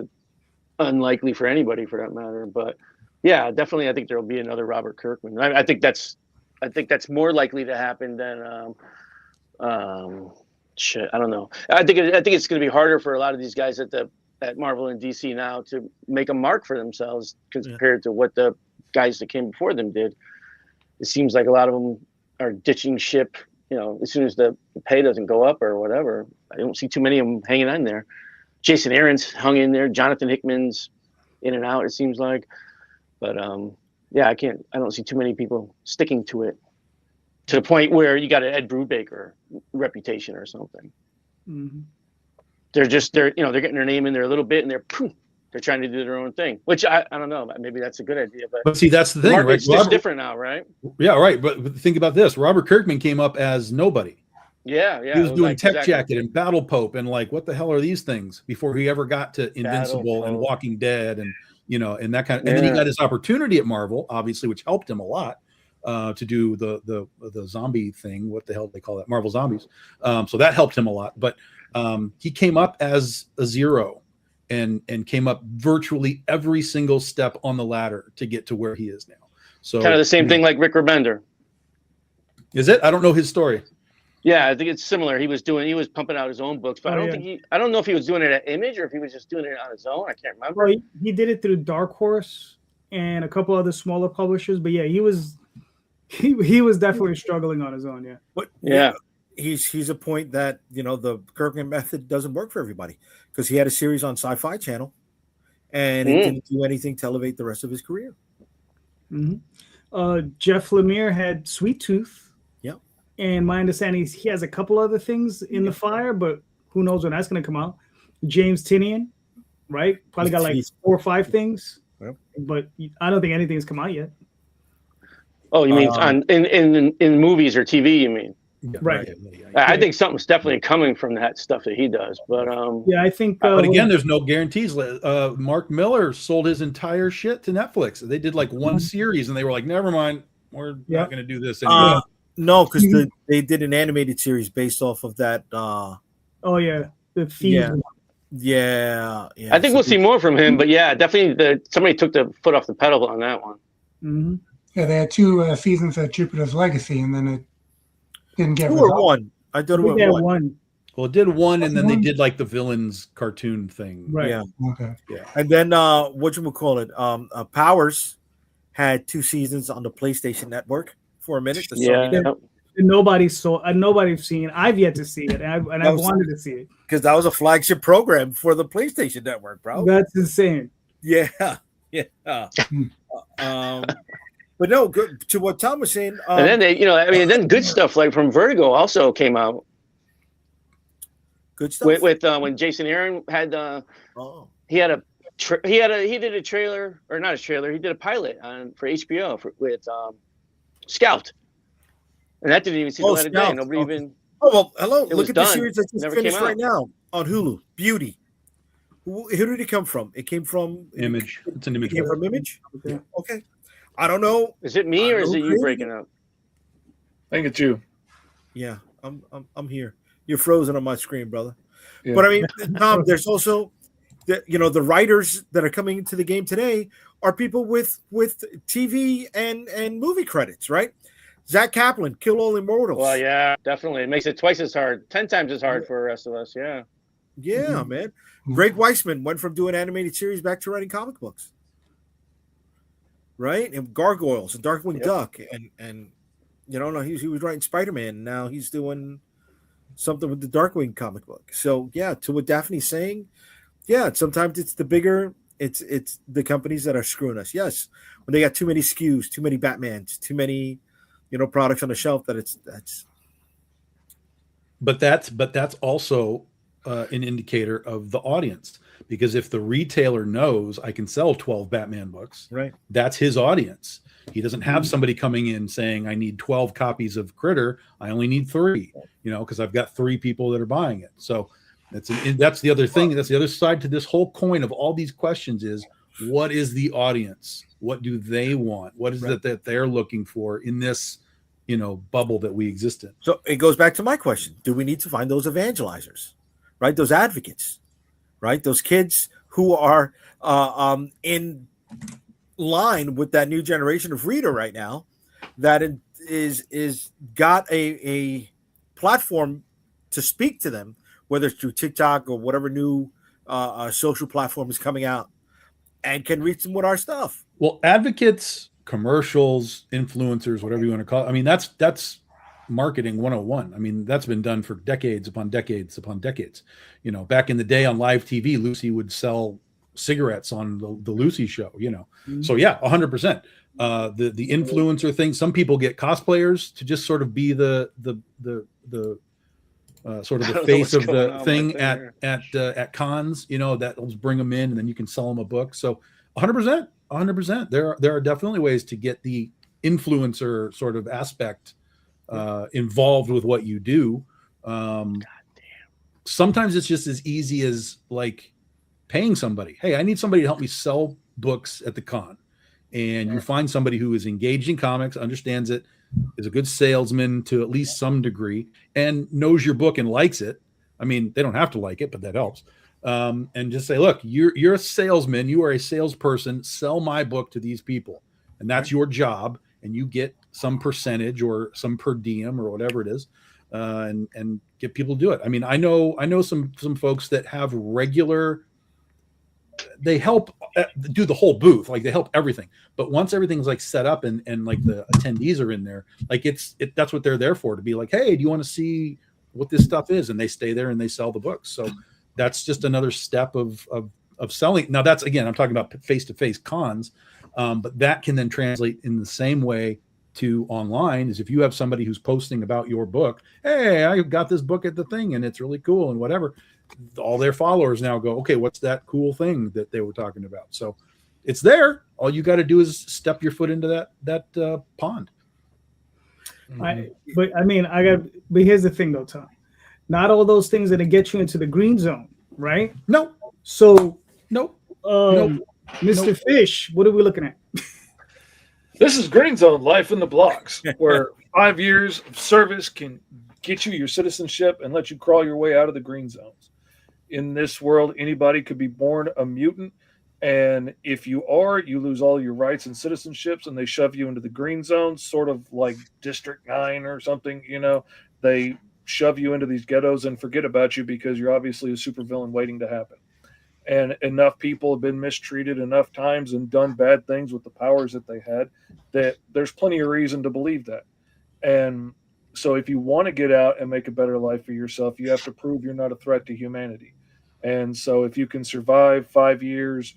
unlikely for anybody for that matter. But yeah, definitely, I think there will be another Robert Kirkman. I think that's more likely to happen than I don't know. I think it's going to be harder for a lot of these guys at Marvel and DC now to make a mark for themselves compared to what the guys that came before them did. It seems like a lot of them are ditching ship, as soon as the pay doesn't go up or whatever. I don't see too many of them hanging on there. Jason Aaron's hung in there. Jonathan Hickman's in and out, it seems like. But I don't see too many people sticking to it to the point where you got an Ed Brubaker reputation or something. Mm-hmm. They're getting their name in there a little bit, and they're trying to do their own thing, which I don't know. Maybe that's a good idea, but see, that's the thing, right? It's just different now, right? Yeah, right. But think about this: Robert Kirkman came up as nobody. Yeah. He was doing Tech Jacket and Battle Pope, and what the hell are these things? Before he ever got to Invincible and Walking Dead, and and that kind of. And then he got his opportunity at Marvel, obviously, which helped him a lot to do the zombie thing. What the hell do they call that? Marvel Zombies. So that helped him a lot, but. He came up as a zero and came up virtually every single step on the ladder to get to where he is now. So kind of the same thing like Rick Remender. Is it? I don't know his story. Yeah, I think it's similar. He was pumping out his own books, but I don't know if he was doing it at Image or if he was just doing it on his own. I can't remember. Well, he did it through Dark Horse and a couple other smaller publishers, but yeah, he was definitely struggling on his own. Yeah, but yeah, he's a point that the Kirkman method doesn't work for everybody, because he had a series on Sci-Fi Channel, and it didn't do anything to elevate the rest of his career. Jeff Lemire had Sweet Tooth. And my understanding is he has a couple other things in the fire, but who knows when that's going to come out. James Tinian, right? Probably got like 4 or 5 things, but I don't think anything's come out yet. Oh, you mean in movies or TV? You mean? Right. I think something's definitely coming from that stuff that he does, but I think. But again, there's no guarantees. Mark Miller sold his entire shit to Netflix. They did like one series, and they were like, "Never mind, we're not going to do this anymore." No, because they did an animated series based off of that. The Thieves. Yeah. I think we'll see more from him, but yeah, definitely somebody took the foot off the pedal on that one. Mm-hmm. Yeah, they had 2 seasons of Jupiter's Legacy, and then it didn't get one. I thought it was one. Well, it did one, and then they did like the villains cartoon thing. Right. Yeah. Okay. Yeah. And then Powers had 2 seasons on the PlayStation Network for a minute. Nobody's seen. I've yet to see it, and I wanted to see it because that was a flagship program for the PlayStation Network, bro. That's insane. Yeah. But no, good to what Tom was saying. And then then good stuff like from Vertigo also came out. Good stuff with when Jason Aaron had he did a trailer, or not a trailer. He did a pilot for HBO with Scout, and that didn't even see the light of day. Nobody even. Oh well, hello. Look at the series that's just finished right now on Hulu. Beauty. Who did it come from? It came from Image. It's an Image. It came from Image. Okay. I don't know. Is it me or is it you breaking up? I think it's you. Yeah, I'm here. You're frozen on my screen, brother. Yeah. But I mean, Tom, there's also the writers that are coming into the game today are people with TV and movie credits, right? Zach Kaplan, Kill All Immortals. Well, yeah, definitely. It makes it twice as hard, 10 times as hard for the rest of us. Yeah. Yeah, man. Greg Weisman went from doing animated series back to writing comic books. Right? And Gargoyles and Darkwing Duck. And he was writing Spider-Man. Now he's doing something with the Darkwing comic book. So yeah, to what Daphne's saying, yeah, sometimes it's the bigger, it's the companies that are screwing us. Yes. When they got too many SKUs, too many Batmans, too many, products on the shelf that's But that's also an indicator of the audience, because if the retailer knows I can sell 12 Batman books, right, that's his audience. He doesn't have somebody coming in saying I need 12 copies of Critter. I only need 3, because I've got 3 people that are buying it. So that's the other thing. That's the other side to this whole coin of all these questions is, what is the audience? What do they want? What is it that they're looking for in this, bubble that we exist in? So it goes back to my question. Do we need to find those evangelizers, right? Those advocates, right? Those kids who are in line with that new generation of reader right now that is got a platform to speak to them, whether it's through TikTok or whatever new social platform is coming out, and can reach them with our stuff. Well, advocates, commercials, influencers, whatever you want to call it. I mean, that's marketing 101. I mean, that's been done for decades upon decades upon decades. Back in the day on live TV, Lucy would sell cigarettes on the Lucy show, So yeah, 100%. The influencer thing. Some people get cosplayers to just sort of be the sort of the face of the thing at cons, that'll bring them in, and then you can sell them a book. So 100%. There are definitely ways to get the influencer sort of aspect involved with what you do. Sometimes it's just as easy as like paying somebody. Hey, I need somebody to help me sell books at the con. And you find somebody who is engaged in comics, understands it, is a good salesman to at least some degree, and knows your book and likes it. I mean, they don't have to like it, but that helps. And just say, look, you're a salesman. You are a salesperson. Sell my book to these people. And that's your job. And you get some percentage or some per diem or whatever it is. and get people to do it. I mean, I know some folks that have regular. They help do the whole booth, like they help everything. But once everything's like set up and like the attendees are in there, like that's what they're there for, to be like, hey, do you want to see what this stuff is? And they stay there and they sell the books. So that's just another step of selling. Now that's, again, I'm talking about face-to-face cons, but that can then translate in the same way to online. Is if you have somebody who's posting about your book, hey, I got this book at the thing and it's really cool and whatever, all their followers now go, okay, what's that cool thing that they were talking about? So it's there. All you got to do is step your foot into that pond. But here's the thing though, Tom. Not all those things that get you into the green zone, right? No. So nope. Mr. Fish, what are we looking at? This is Green Zone Life in the Blocks, where 5 years of service can get you your citizenship and let you crawl your way out of the green zones. In this world, anybody could be born a mutant, and if you are, you lose all your rights and citizenships, and they shove you into the green zones, sort of like District 9 or something. They shove you into these ghettos and forget about you because you're obviously a supervillain waiting to happen. And enough people have been mistreated enough times and done bad things with the powers that they had that there's plenty of reason to believe that. And so if you want to get out and make a better life for yourself, you have to prove you're not a threat to humanity. And so if you can survive 5 years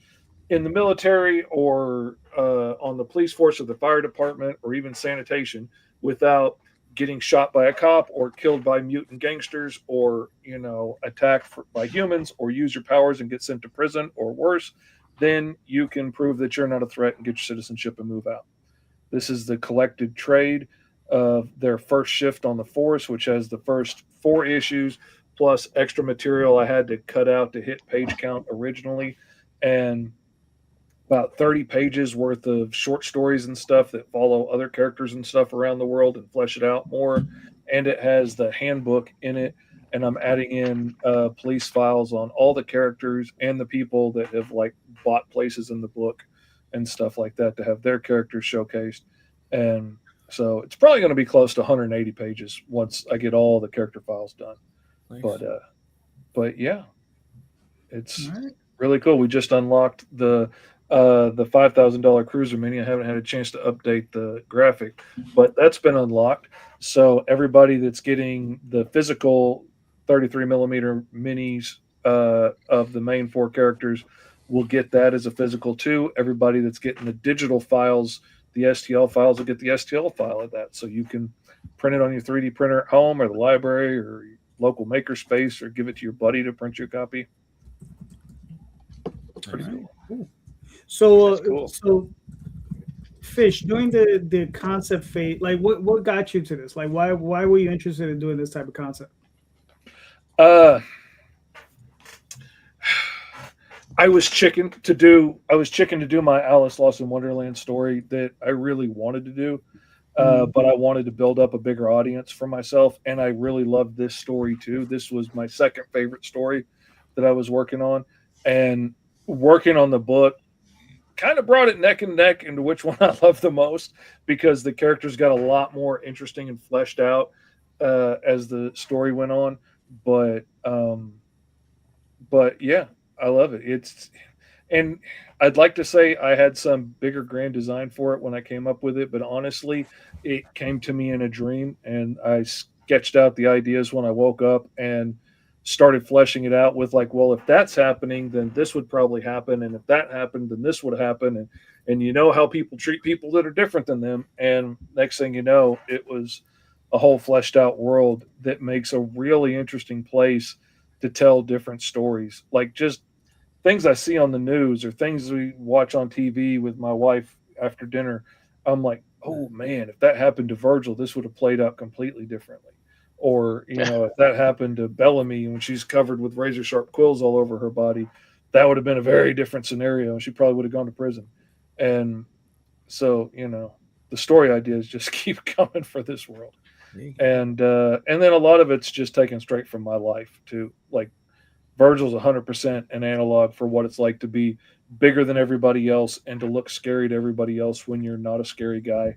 in the military or on the police force or the fire department or even sanitation without getting shot by a cop or killed by mutant gangsters or, attacked by humans or use your powers and get sent to prison or worse, then you can prove that you're not a threat and get your citizenship and move out. This is the collected trade of their first shift on the force, which has the first 4 issues plus extra material I had to cut out to hit page count originally, and about 30 pages worth of short stories and stuff that follow other characters and stuff around the world and flesh it out more. And it has the handbook in it, and I'm adding in police files on all the characters and the people that have like bought places in the book and stuff like that to have their characters showcased. And so it's probably going to be close to 180 pages once I get all the character files done. Nice. But yeah, it's really cool. We just unlocked the $5,000 cruiser mini. I haven't had a chance to update the graphic, but that's been unlocked. So everybody that's getting the physical 33 millimeter minis of the main 4 characters will get that as a physical too. Everybody that's getting the digital files, the STL files, will get the STL file of that. So you can print it on your 3D printer at home or the library or your local makerspace or give it to your buddy to print your copy. Pretty cool. So, cool. So Fish, during the concept phase, like what got you to this? Like why were you interested in doing this type of concept? I was chicken to do my Alice Lost in Wonderland story that I really wanted to do, but I wanted to build up a bigger audience for myself, and I really loved this story too. This was my second favorite story that I was working on, and working on the book kind of brought it neck and neck into which one I love the most, because the characters got a lot more interesting and fleshed out as the story went on. But yeah, I love it. And I'd like to say I had some bigger grand design for it when I came up with it, but honestly, it came to me in a dream, and I sketched out the ideas when I woke up and started fleshing it out with like, well, if that's happening, then this would probably happen. And if that happened, then this would happen. And you know how people treat people that are different than them. And next thing you know, it was a whole fleshed out world that makes a really interesting place to tell different stories. Like just things I see on the news or things we watch on TV with my wife after dinner. I'm like, oh man, if that happened to Virgil, this would have played out completely differently. Or, if that happened to Bellamy when she's covered with razor sharp quills all over her body, that would have been a very different scenario. She probably would have gone to prison. And so, the story ideas just keep coming for this world. And then a lot of it's just taken straight from my life too. Like Virgil's 100% an analog for what it's like to be bigger than everybody else and to look scary to everybody else when you're not a scary guy.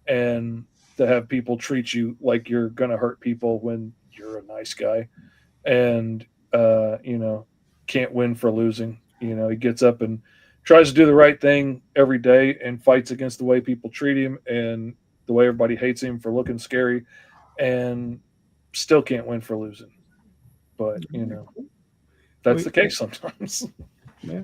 And to have people treat you like you're going to hurt people when you're a nice guy, and can't win for losing. He gets up and tries to do the right thing every day and fights against the way people treat him and the way everybody hates him for looking scary, and still can't win for losing. But that's the case sometimes. Yeah,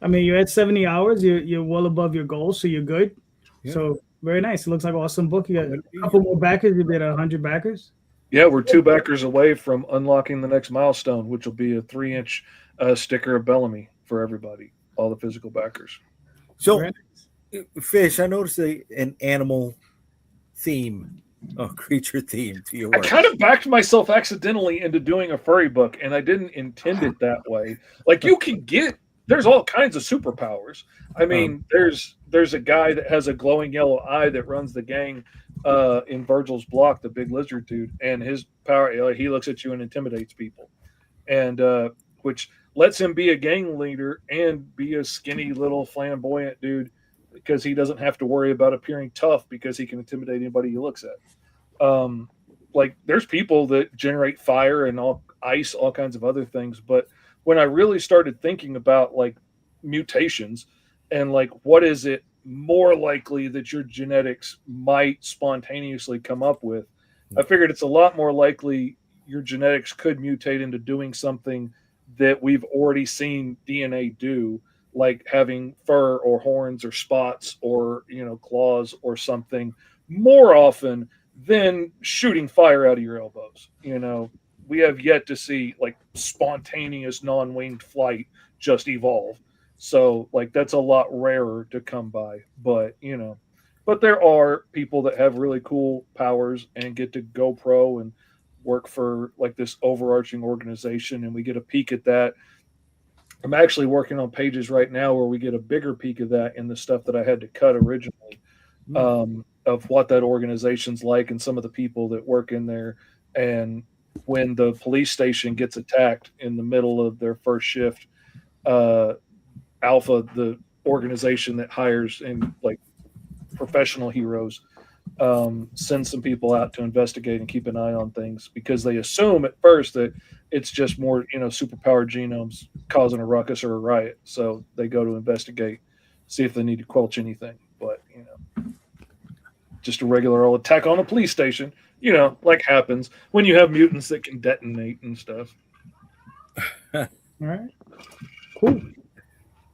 I mean, you're at 70 hours. You're well above your goal, so you're good. Yeah. So very nice. It looks like an awesome book. You got a couple more backers. You did 100 backers. Yeah, we're 2 backers away from unlocking the next milestone, which will be a 3-inch sticker of Bellamy for everybody, all the physical backers. So, Fish, I noticed an animal theme, creature theme to your work. I kind of backed myself accidentally into doing a furry book, and I didn't intend it that way. Like, there's all kinds of superpowers. I mean, there's a guy that has a glowing yellow eye that runs the gang in Virgil's block, the big lizard dude, and his power, he looks at you and intimidates people, and which lets him be a gang leader and be a skinny little flamboyant dude because he doesn't have to worry about appearing tough because he can intimidate anybody he looks at. Like, there's people that generate fire and all kinds of other things, but when I really started thinking about like mutations and like what is it more likely that your genetics might spontaneously come up with, I figured it's a lot more likely your genetics could mutate into doing something that we've already seen DNA do, like having fur or horns or spots or claws or something, more often than shooting fire out of your elbows. We have yet to see like spontaneous non-winged flight just evolve. So like that's a lot rarer to come by, but there are people that have really cool powers and get to go pro and work for like this overarching organization, and we get a peek at that. I'm actually working on pages right now where we get a bigger peek of that in the stuff that I had to cut originally, of what that organization's like and some of the people that work in there. And when the police station gets attacked in the middle of their first shift, Alpha, the organization that hires and like professional heroes, send some people out to investigate and keep an eye on things because they assume at first that it's just more, superpowered genomes causing a ruckus or a riot. So they go to investigate, see if they need to quelch anything. But, just a regular old attack on a police station, like happens when you have mutants that can detonate and stuff. All right. Cool.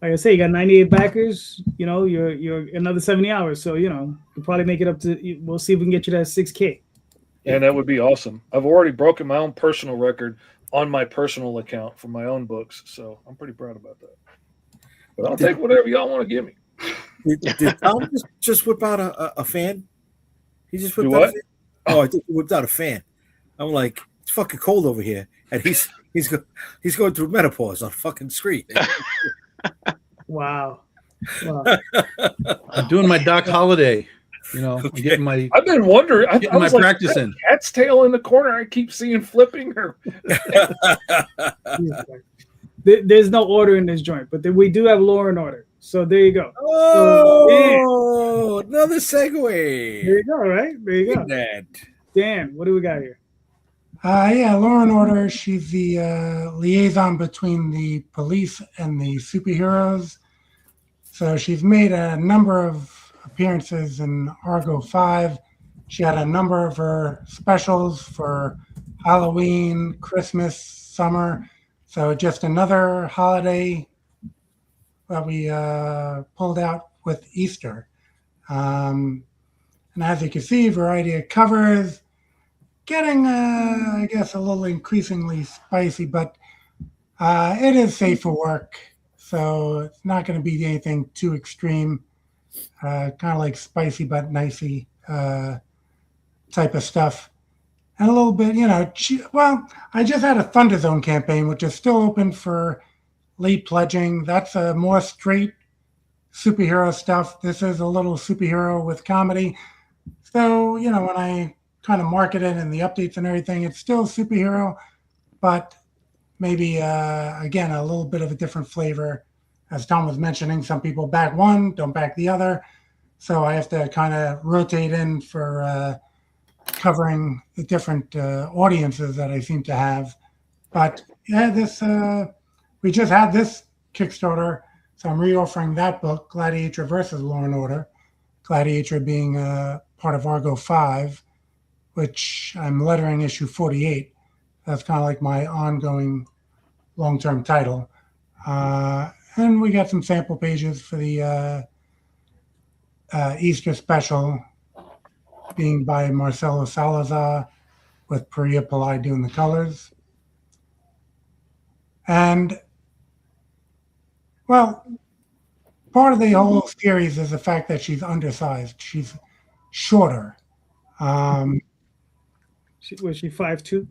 Like I say, you got 98 backers. You're another 70 hours. So, you'll probably make it up to. We'll see if we can get you that 6K. And that would be awesome. I've already broken my own personal record on my personal account for my own books, so I'm pretty proud about that. But I'll take whatever y'all want to give me. Did Tom just whip out a fan? He just whipped out a fan? Oh, I think he whipped out a fan. I'm like, it's fucking cold over here, and he's going through menopause on fucking street. Wow. I'm doing my Doc Holliday. I'm getting my. I've been wondering. I my was practice in. Cat's tail in the corner. I keep seeing flipping her. There's no order in this joint, but we do have law and order. So there you go. Oh, another segue. There you go. Right there you go. Dan, what do we got here? Law and Order. She's the liaison between the police and the superheroes. So she's made a number of appearances in Argo 5. She had a number of her specials for Halloween, Christmas, summer. So just another holiday that we pulled out with Easter. And as you can see, variety of covers. Getting, I guess, a little increasingly spicy, but it is safe for work, so it's not going to be anything too extreme. Kind of like spicy but nicey type of stuff. And a little bit, I just had a Thunder Zone campaign, which is still open for late pledging. That's a more straight superhero stuff. This is a little superhero with comedy. So, when I kind of market it and the updates and everything, it's still superhero, but maybe again a little bit of a different flavor. As Tom was mentioning, some people back one, don't back the other. So I have to kind of rotate in for covering the different audiences that I seem to have. But yeah, this we just had this Kickstarter, so I'm reoffering that book, Gladiator versus Law and Order. Gladiator being part of Argo 5, which I'm lettering issue 48. That's kind of like my ongoing long-term title. And we got some sample pages for the Easter special, being by Marcelo Salazar, with Priya Pillai doing the colors. And, well, part of the whole series is the fact that she's undersized. She's shorter. Was she 5'2"?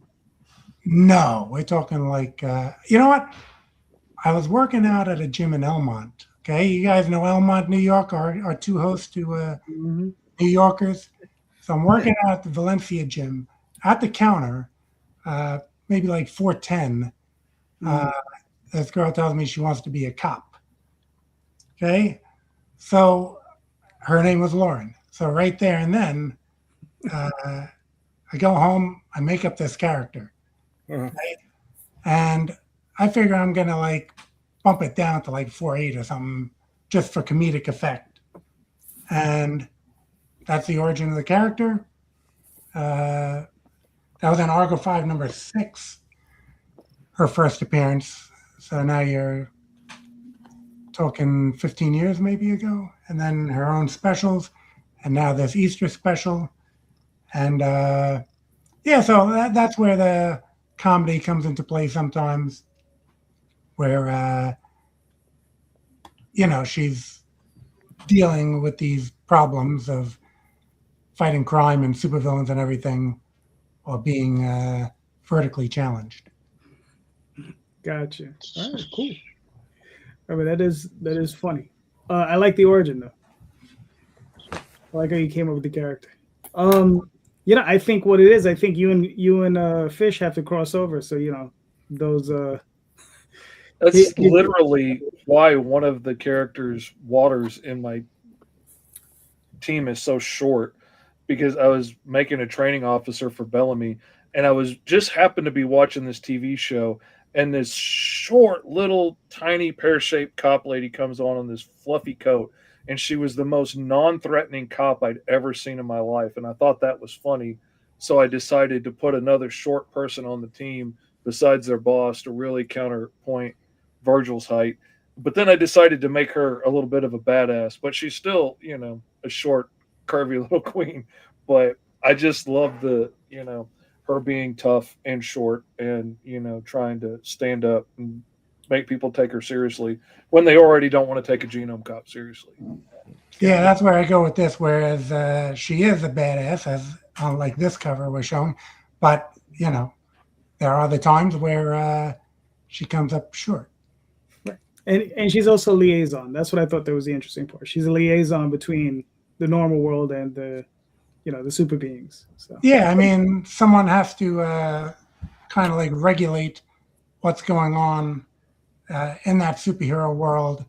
No, we're talking like, you know what? I was working out at a gym in Elmont. Okay, you guys know Elmont, New York, our two hosts to New Yorkers. So I'm working out at the Valencia gym. At the counter, maybe like 4'10", this girl tells me she wants to be a cop. Okay, so her name was Lauren. So right there and then, I go home, I make up this character, right? And I figure I'm gonna like bump it down to like 4'8" or something, just for comedic effect. And that's the origin of the character. That was in Argo 5 number 6, her first appearance. So now you're talking 15 years maybe ago. And then her own specials. And now this Easter special. And yeah, so that's where the comedy comes into play sometimes. Where, you know, she's dealing with these problems of fighting crime and supervillains and everything while being vertically challenged. Gotcha. All right, cool. I mean, that is funny. I like the origin though. I like how you came up with the character. You know, I think what it is, I think you and Fish have to cross over. So you know, those. That's literally why one of the characters, Waters, in my team is so short, because I was making a training officer for Bellamy, and I was just happened to be watching this TV show, and this short, little, tiny, pear-shaped cop lady comes on this fluffy coat, and she was the most non-threatening cop I'd ever seen in my life, and I thought that was funny, so I decided to put another short person on the team besides their boss to really counterpoint Virgil's height. But then I decided to make her a little bit of a badass, but she's still, you know, a short, curvy little queen. But I just love the, you know, her being tough and short and, you know, trying to stand up and make people take her seriously when they already don't want to take a genome cop seriously. Yeah, that's where I go with this. Whereas she is a badass, as on like this cover was shown, but you know, there are other times where she comes up short. And she's also a liaison. That's what I thought that was the interesting part. She's a liaison between the normal world and the, you know, the super beings. So yeah, I mean, someone has to kind of like regulate what's going on in that superhero world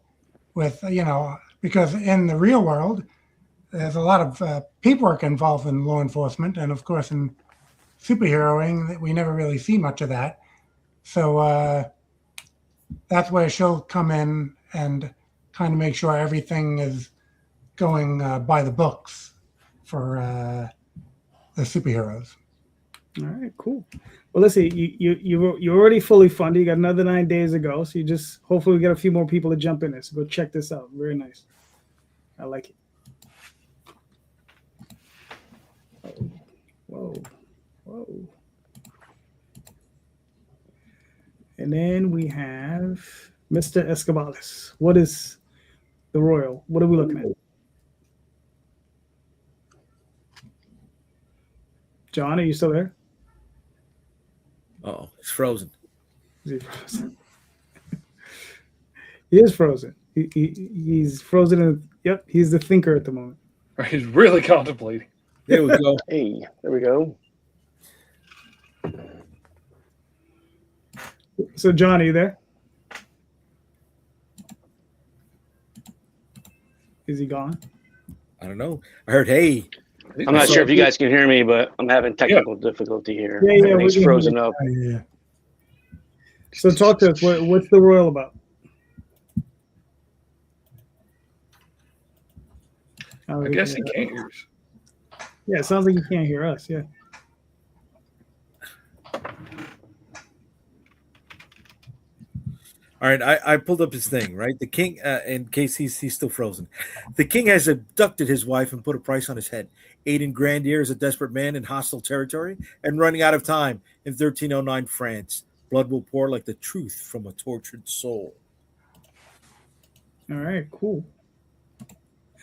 with, you know, because in the real world, there's a lot of paperwork involved in law enforcement. And of course, in superheroing, we never really see much of that. So that's where she'll come in and kind of make sure everything is going by the books for the superheroes. all right, cool. Well, let's see. You're already fully funded. You got another 9 days to go. So you just hopefully we get a few more people to jump in there. So go check this out. Very nice. I like it. Whoa. And then we have Mr. Escobales. What is the Royal? What are we looking at? John, are you still there? Oh, it's frozen. Is he frozen? He is frozen. He's frozen. Yep, he's the thinker at the moment. He's really contemplating. There we go. Hey, there we go. So, John, are you there? Is he gone? I don't know. I heard, hey. I'm not sure if you guys can hear me, but I'm having technical difficulty here. Everything's frozen up. Yeah. So talk to us. What's the royal about? I guess he can't hear us. Yeah, it sounds like you can't hear us. Yeah. All right, I pulled up his thing, right? The king, in case he's still frozen. The king has abducted his wife and put a price on his head. Aidan Grandier is a desperate man in hostile territory and running out of time in 1309 France. Blood will pour like the truth from a tortured soul. All right, cool.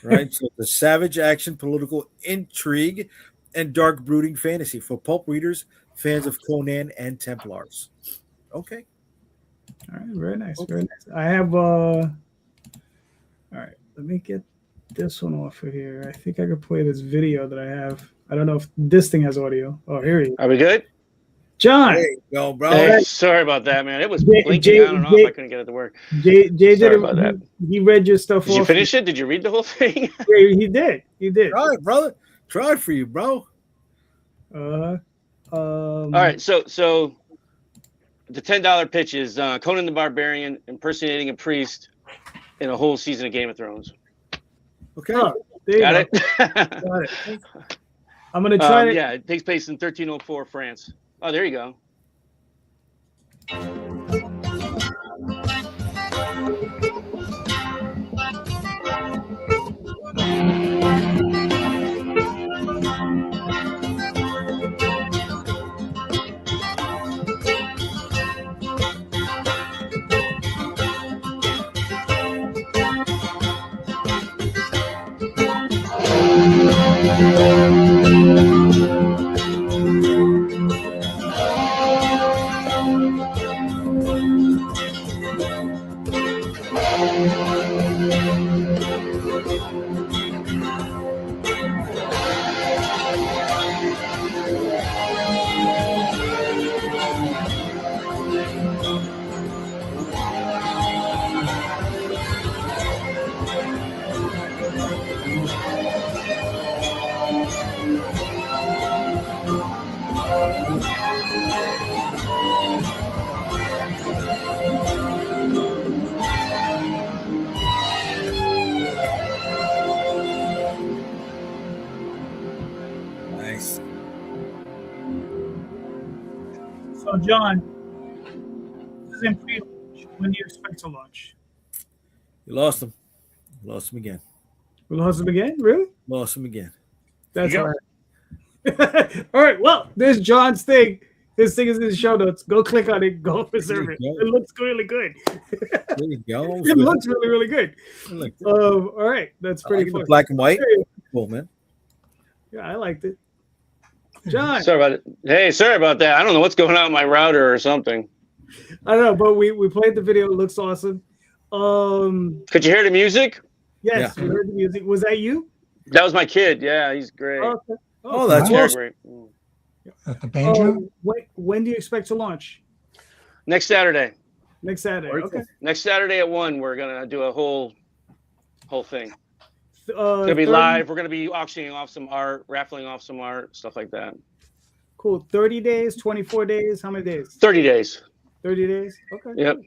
Right, so the savage action, political intrigue, and dark brooding fantasy for pulp readers, fans of Conan and Templars. Okay. All right, very nice, very nice. I have all right, let me get this one off of here. I think I could play this video that I have. I don't know if this thing has audio. Oh, here he is. Are we good? John. There you go, bro. Hey, sorry about that, man. It was blinking on and off. I couldn't get it to work. Jay did Sorry it. about that. He read your stuff off. Did you finish it? Did you read the whole thing? Yeah, he did. He did. Try it, brother. Try it for you, bro. All right, so the $10 pitch is Conan the Barbarian impersonating a priest in a whole season of Game of Thrones. Okay. Oh, there you Got it? Got it. I'm gonna try it. Yeah, it takes place in 1304 France. Oh, there you go. Nice. So, John, this is in pre-launch. When do you expect to launch? You lost him. Lost him again. We lost him again? Really? Lost him again. That's all right. All right. Well, there's John's thing. His thing is in the show notes. Go click on it. Go preserve it. It looks really good. There you go. It looks really, really good. All right. That's pretty like fun. Black and white. Cool, man. Yeah, I liked it. John. Sorry about it. Hey, sorry about that. I don't know what's going on with my router or something. I don't know, but we played the video. It looks awesome. Could you hear the music? Yes, we heard the music. Was that you? That was my kid. Yeah, he's great. Okay. Oh, that's Yeah, awesome. great. At the banjo? When do you expect to launch? Next Saturday. Next Saturday. Okay. Next Saturday at 1, we're gonna do a whole thing. It's gonna be 30 live. We're gonna be auctioning off some art, raffling off some art, stuff like that. Cool. 30 days, 24 days. How many days? 30 days. 30 days. Okay. Yep.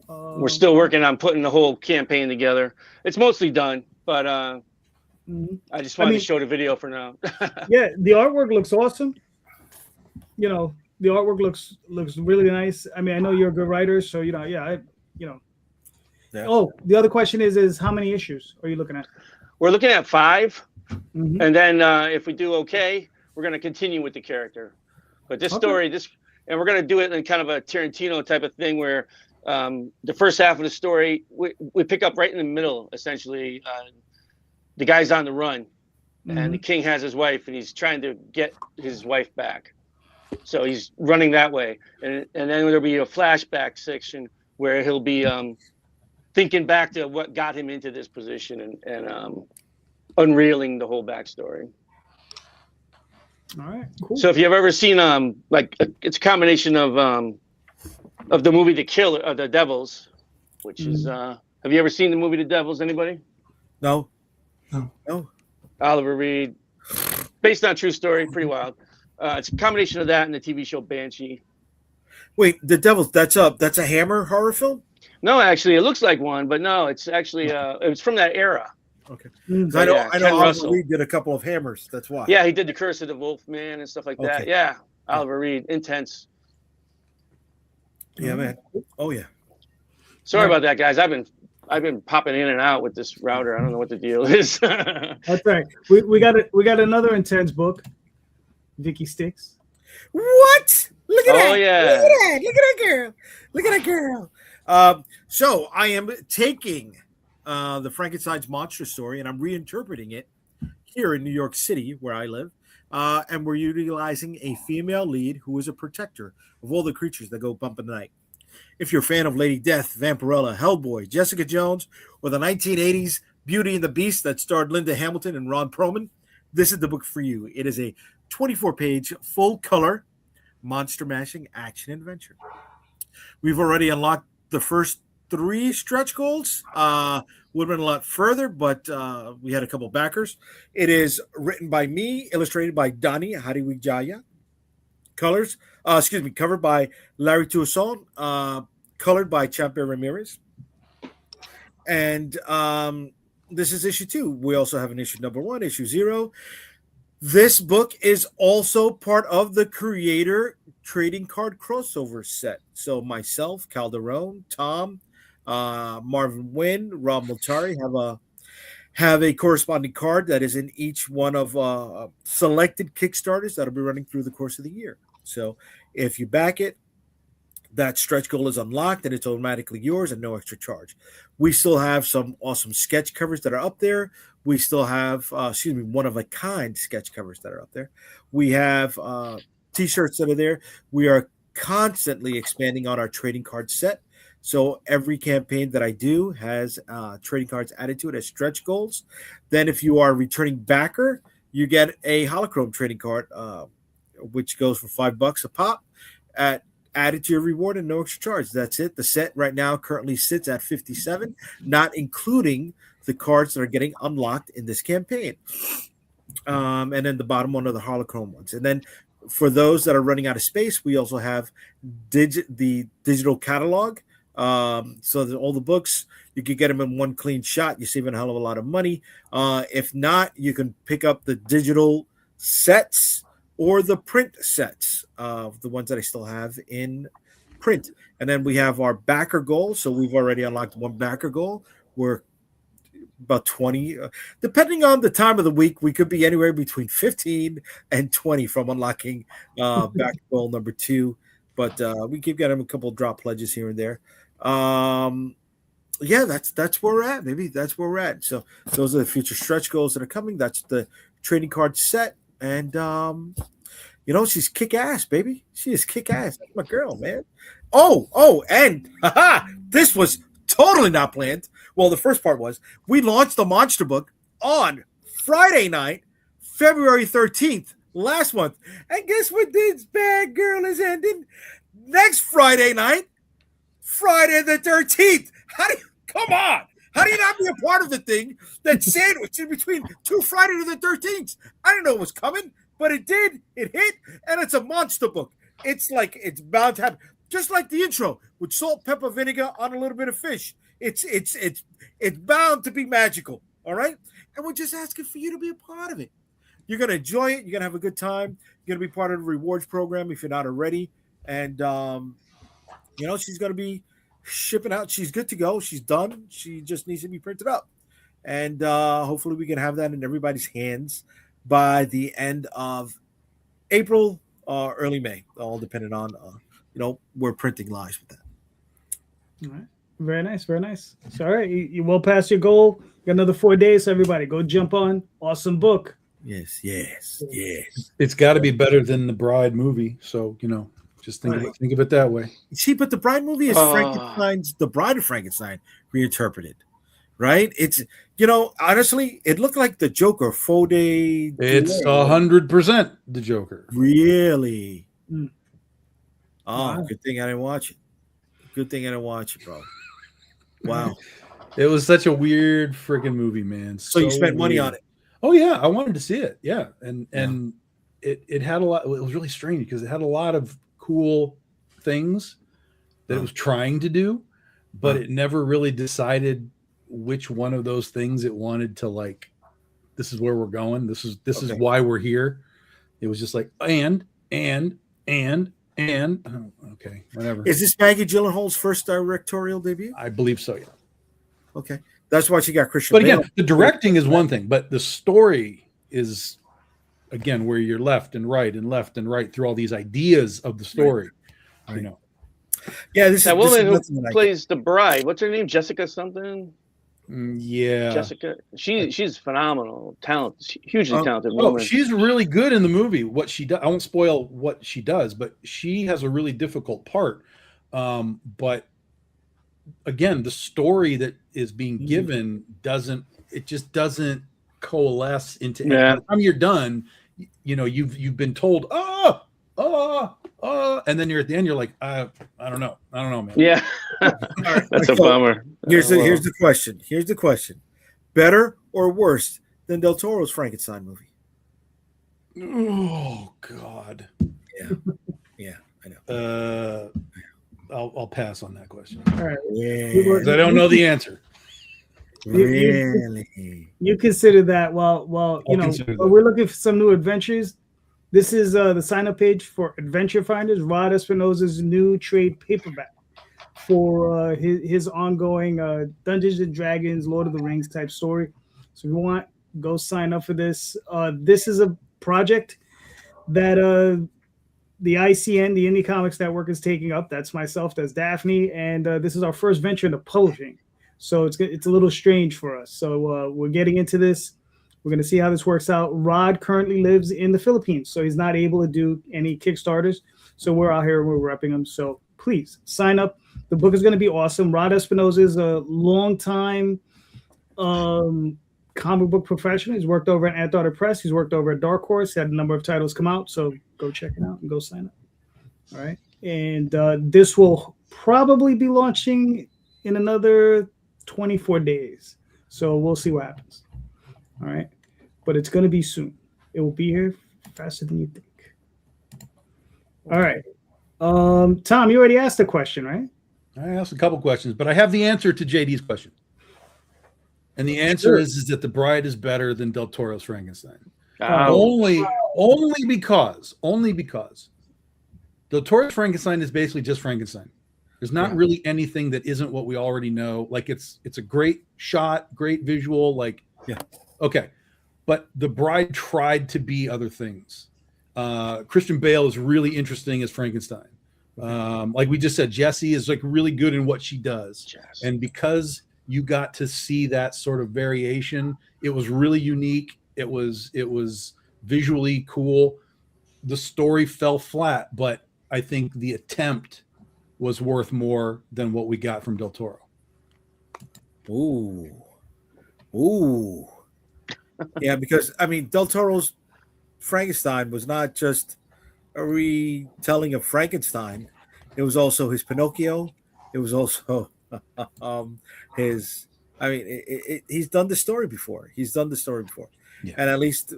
We're still working on putting the whole campaign together. It's mostly done, but I just wanted to show the video for now. Yeah, the artwork looks awesome. You know, the artwork looks really nice. I mean, I know you're a good writer, so Yeah. Oh, the other question is how many issues are you looking at? We're looking at 5, and then if we do okay, we're going to continue with the character. But this story, and we're going to do it in kind of a Tarantino type of thing where the first half of the story we pick up right in the middle. Essentially, the guy's on the run, and the king has his wife, and he's trying to get his wife back. So he's running that way, and then there'll be a flashback section where he'll be thinking back to what got him into this position and unreeling the whole backstory. All right, cool. So if you've ever seen it's a combination of the movie The Devils, which is have you ever seen the movie The Devils? Anybody? No. No. Oliver Reed, based on true story, pretty wild. It's a combination of that and the TV show Banshee. Wait, the Devil's that's a Hammer horror film? No, actually, it looks like one, but no, it's actually it was from that era. Okay. Mm-hmm. I know Oliver Russell. Reed did a couple of Hammers. That's why. Yeah, he did The Curse of the Wolf Man and stuff like that. Okay. Yeah, Oliver Reed, intense. Yeah, man. Oh yeah. Sorry about that, guys. I've been popping in and out with this router. I don't know what the deal is. That's right. We got another intense book. Vicky Sticks. What? Look at that. Oh yeah. Look at that. Look at that girl. Look at that girl. So I am taking the Frankenstein's monster story and I'm reinterpreting it here in New York City, where I live. And we're utilizing a female lead who is a protector of all the creatures that go bump in the night. If you're a fan of Lady Death, Vampirella, Hellboy, Jessica Jones, or the 1980s Beauty and the Beast that starred Linda Hamilton and Ron Perlman, this is the book for you. It is a 24-page, full-color, monster-mashing action adventure. We've already unlocked the first 3 stretch goals. Would have been a lot further, but we had a couple backers. It is written by me, illustrated by Dani Hariwijaya. Covered by Larry Toussaint, colored by Champe Ramirez. And this is issue 2. We also have an issue number 1, issue 0. This book is also part of the Creator trading card crossover set. So myself, Calderon, Tom, Marvin Wynn, Rob Multari have a corresponding card that is in each one of selected Kickstarters that'll be running through the course of the year. So if you back it, that stretch goal is unlocked and it's automatically yours at no extra charge. We still have some awesome sketch covers that are up there. We still have, one-of-a-kind sketch covers that are up there. We have T-shirts that are there. We are constantly expanding on our trading card set. So every campaign that I do has trading cards added to it as stretch goals. Then if you are a returning backer, you get a holochrome trading card, which goes for $5 a pop, added to your reward and no extra charge. That's it. The set right now currently sits at 57, not including the cards that are getting unlocked in this campaign. And then the bottom one are the holochrome ones. And then for those that are running out of space, we also have the digital catalog. So that all the books, you can get them in one clean shot. You're saving a hell of a lot of money. If not, you can pick up the digital sets or the print sets of the ones that I still have in print. And then we have our backer goal. So we've already unlocked one backer goal. We're about 20, depending on the time of the week, we could be anywhere between 15 and 20 from unlocking backer goal number 2. But we keep getting a couple of drop pledges here and there. Yeah, that's where we're at. Maybe that's where we're at. So those are the future stretch goals that are coming. That's the trading card set. And, she's kick ass, baby. She is kick ass. That's my girl, man. And this was totally not planned. Well, the first part was we launched the Monster Book on Friday night, February 13th, last month. And guess what this bad girl is ending? Next Friday night, Friday the 13th. Come on. How do you not be a part of the thing that's sandwiched in between 2 Friday the 13th? I didn't know it was coming, but it did. It hit, and it's a monster book. It's like it's bound to happen. Just like the intro with salt, pepper, vinegar on a little bit of fish. It's bound to be magical. All right? And we're just asking for you to be a part of it. You're going to enjoy it. You're going to have a good time. You're going to be part of the rewards program if you're not already. And, she's going to be shipping out. She's good to go. She's done. She just needs to be printed up. And hopefully we can have that in everybody's hands by the end of April or early May, all depending on, we're printing live with that. All right. Very nice. Very nice. So, all right. You well past your goal. You got another 4 days. So everybody go jump on. Awesome book. Yes. It's got to be better than the Bride movie. So, just think of it that way. See, but the Bride movie is The Bride of Frankenstein reinterpreted, right? It's, honestly, it looked like the Joker faux day. It's 100% the Joker. Really? Mm. Oh, wow. Good thing I didn't watch it. Good thing I didn't watch it, bro. Wow. It was such a weird freaking movie, man. So you spent money on it? Oh yeah, I wanted to see it. Yeah, and it had a lot. It was really strange because it had a lot of cool things that it was trying to do, but it never really decided which one of those things it wanted to like. This is where we're going. This is why we're here. It was just like and oh, okay, whatever. Is this Maggie Gyllenhaal's first directorial debut? I believe so. Yeah. Okay, that's why she got Christian. But Bale. again, the directing is one thing, but the story is again where you're left and right through all these ideas of the story. Right. You know. Yeah, that woman who plays the bride. What's her name? Jessica something. Yeah, Jessica. She's phenomenal, hugely talented woman. She's really good in the movie. What she does, I won't spoil what she does, but she has a really difficult part. But again, the story that is being given doesn't coalesce into. By the time you're done, you know you've been told, and then you're at the end, you're like, I don't know, man. Yeah, that's a bummer. Here's the question. Here's the question: better or worse than Del Toro's Frankenstein movie? Oh God. Yeah, I know. I'll pass on that question. All right. Yeah, I don't know the answer. Really? You consider that? Well, you know, we're looking for some new adventures. This is the sign-up page for Adventure Finders, Rod Espinosa's new trade paperback for his ongoing Dungeons and Dragons, Lord of the Rings type story. So if you want, go sign up for this. This is a project that the ICN, the Indie Comics Network, is taking up. That's myself, that's Daphne, and this is our first venture into publishing. So it's a little strange for us. So we're getting into this. We're going to see how this works out. Rod currently lives in the Philippines, so he's not able to do any Kickstarters. So we're out here, we're repping him. So please sign up. The book is going to be awesome. Rod Espinosa is a long-time comic book professional. He's worked over at Antarctica Press. He's worked over at Dark Horse. He had a number of titles come out. So go check it out and go sign up. All right. And this will probably be launching in another 24 days. So we'll see what happens. All right. But it's going to be soon. It will be here faster than you think. All right. Tom, you already asked a question, right? I asked a couple questions, but I have the answer to JD's question. And the answer is that The Bride is better than Del Toro's Frankenstein. Only because Del Toro's Frankenstein is basically just Frankenstein. There's not really anything that isn't what we already know. Like it's a great shot, great visual, okay. But The Bride tried to be other things. Christian Bale is really interesting as Frankenstein. Like we just said, Jessie is like really good in what she does. And because you got to see that sort of variation, it was really unique. It was visually cool. The story fell flat, but I think the attempt was worth more than what we got from Del Toro. Ooh. Yeah, because I mean, Del Toro's Frankenstein was not just a retelling of Frankenstein. It was also his Pinocchio. It was also his. I mean, he's done the story before. Yeah. And at least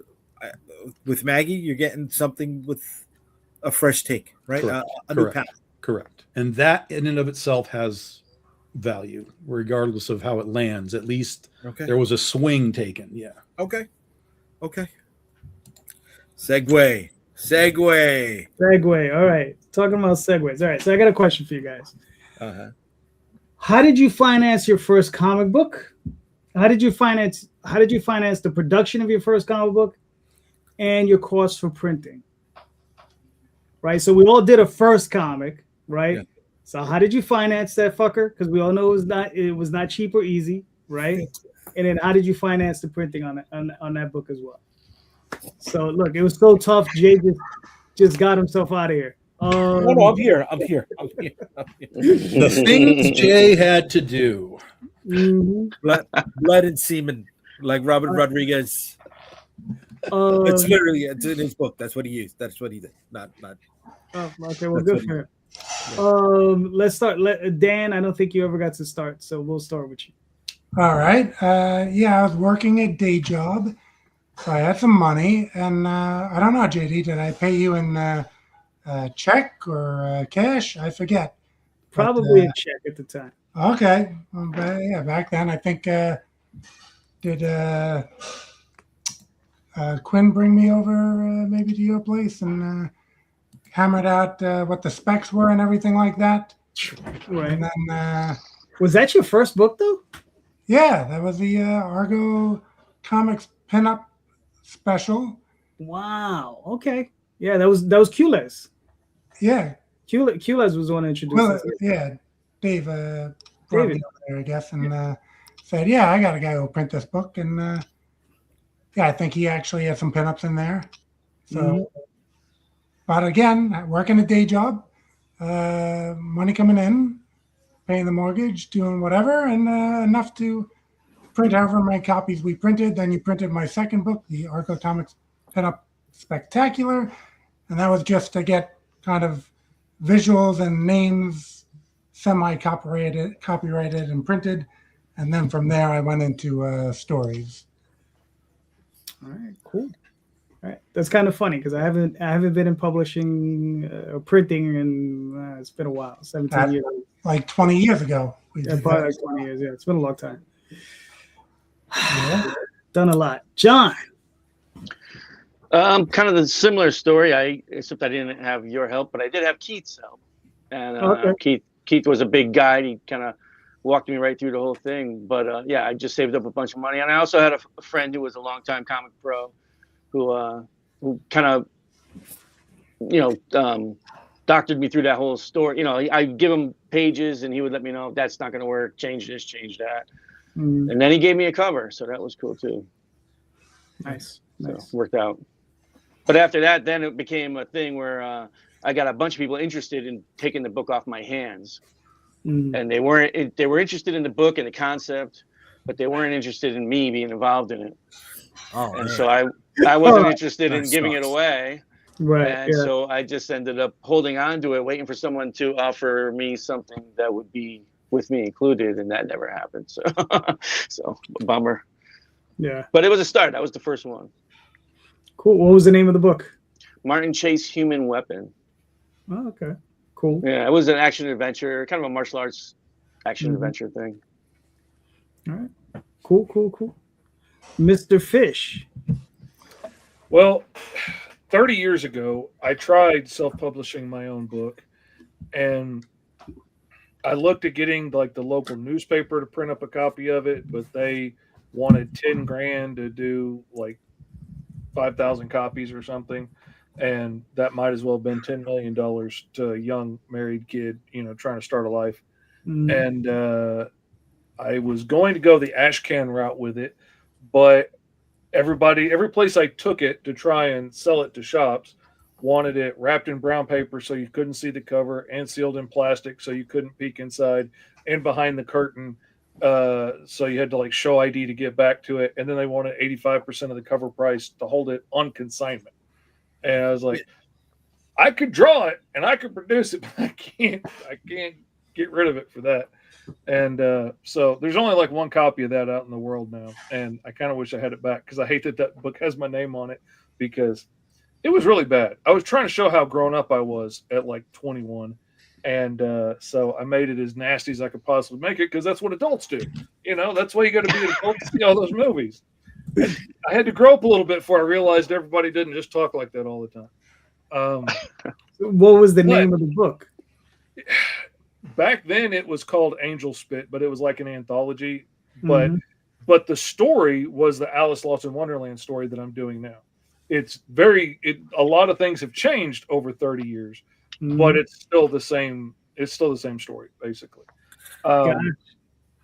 with Maggie, you're getting something with a fresh take, right? A new path. Correct. And that in and of itself has value, regardless of how it lands. At least there was a swing taken. Yeah. Okay. Segue. All right. Talking about segues. All right. So I got a question for you guys. How did you finance your first comic book? How did you finance the production of your first comic book and your costs for printing? Right. So we all did a first comic, right? Yeah. So how did you finance that fucker? Because we all know it was not cheap or easy, right? And then how did you finance the printing on that book as well? So look, it was so tough. Jay just got himself out of here. No, I'm here. The things Jay had to do. Blood and semen, like Robert Rodriguez. It's literally it's in his book. That's what he used. That's what he did. Not. Oh, okay. Well, good for him. Yeah. Let's start. Dan, I don't think you ever got to start, so we'll start with you. All right. Yeah, I was working a day job, so I had some money, and I don't know, JD, did I pay you in check or cash? I forget. Probably a check at the time. Okay. Well, yeah, back then I think did Quinn bring me over maybe to your place and hammered out what the specs were and everything like that. Right. And then was that your first book though? Yeah, that was the Argo Comics pinup special. Wow. Okay. Yeah, that was Cules. Yeah, Cules was the one that introduced us. Yeah, Dave brought me over there, I guess, and said, "Yeah, I got a guy who'll print this book," and yeah, I think he actually had some pinups in there. So, but again, working a day job, money coming in, paying the mortgage, doing whatever, and enough to print however many copies we printed. Then you printed my second book, the Argo Comics Pinup Spectacular, and that was just to get kind of visuals and names copyrighted and printed, and then from there I went into stories. All right, cool. All right, that's kind of funny because I haven't been in publishing or printing, and it's been a while, 17 years. Like 20 years ago. Yeah, probably like 20 years. Yeah, it's been a long time. Yeah. Done a lot. John. Kind of the similar story. Except I didn't have your help, but I did have Keith's help. And Keith was a big guy. He kind of walked me right through the whole thing. But yeah, I just saved up a bunch of money, and I also had a friend who was a longtime comic pro, who kind of, doctored me through that whole story. I give him pages, and he would let me know that's not going to work. Change this, change that. And then he gave me a cover, so that was cool too. Nice. So it worked out. But after that, then it became a thing where I got a bunch of people interested in taking the book off my hands, and they were interested in the book and the concept, but they weren't interested in me being involved in it. So I wasn't interested in giving it away. Right. And so I just ended up holding on to it, waiting for someone to offer me something that would be with me included, and that never happened. So bummer. Yeah. But it was a start. That was the first one. Cool. What was the name of the book? Martin Chase Human Weapon. Oh, okay. Cool. Yeah, it was an action adventure, kind of a martial arts action adventure thing. All right. Cool. Mr. Fish. Well, 30 years ago, I tried self-publishing my own book, and I looked at getting like the local newspaper to print up a copy of it, but they wanted 10 grand to do like 5,000 copies or something. And that might as well have been $10 million to a young married kid, trying to start a life. And I was going to go the ashcan route with it, but every place I took it to try and sell it to shops wanted it wrapped in brown paper so you couldn't see the cover, and sealed in plastic so you couldn't peek inside, and behind the curtain so you had to like show ID to get back to it. And then they wanted 85% of the cover price to hold it on consignment. And I was like, I could draw it and I could produce it, but I can't get rid of it for that. And so there's only like one copy of that out in the world now, and I kind of wish I had it back because I hate that book has my name on it, because it was really bad. I was trying to show how grown up I was at like 21, and so I made it as nasty as I could possibly make it, because that's what adults do. That's why you got to be an adult to see all those movies. And I had to grow up a little bit before I realized everybody didn't just talk like that all the time. What was the name of the book? Back then it was called Angel Spit, but it was like an anthology. But the story was the Alice Lost in Wonderland story that I'm doing now. It's a lot of things have changed over 30 years, but it's still the same. It's still the same story, basically.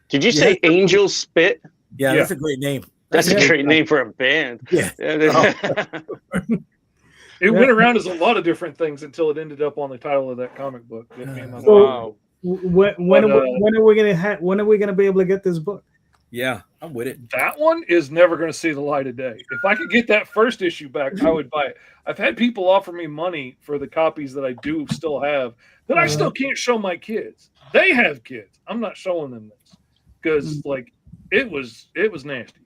Did you say Angel Spit? Yeah, that's a great name. That's a great name for a band. Yeah. It went around as a lot of different things until it ended up on the title of that comic book. Wow. When are we gonna be able to get this book? Yeah, I'm with it. That one is never going to see the light of day. If I could get that first issue back, I would buy it. I've had people offer me money for the copies that I do still have that I still can't show my kids. They have kids. I'm not showing them this because, like, It was nasty.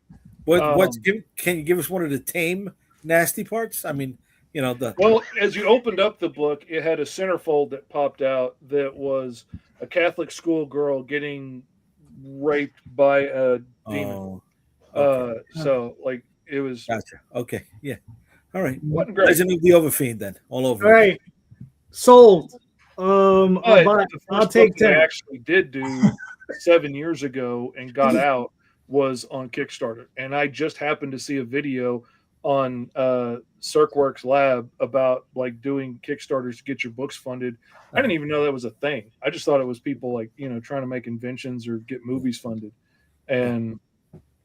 Can you give us one of the tame nasty parts? I mean, Well, as you opened up the book, it had a centerfold that popped out that was a Catholic schoolgirl getting raped by a demon. Okay. So like it was. Gotcha. Okay. Yeah. All right. Wasn't great. Resident of the Overfiend then, all over. All right. Sold. But I'll take 10. I actually did do 7 years ago and got out was on Kickstarter, and I just happened to see a video on CircWorks Lab about like doing Kickstarters to get your books funded. I didn't even know that was a thing. I just thought it was people like trying to make inventions or get movies funded, and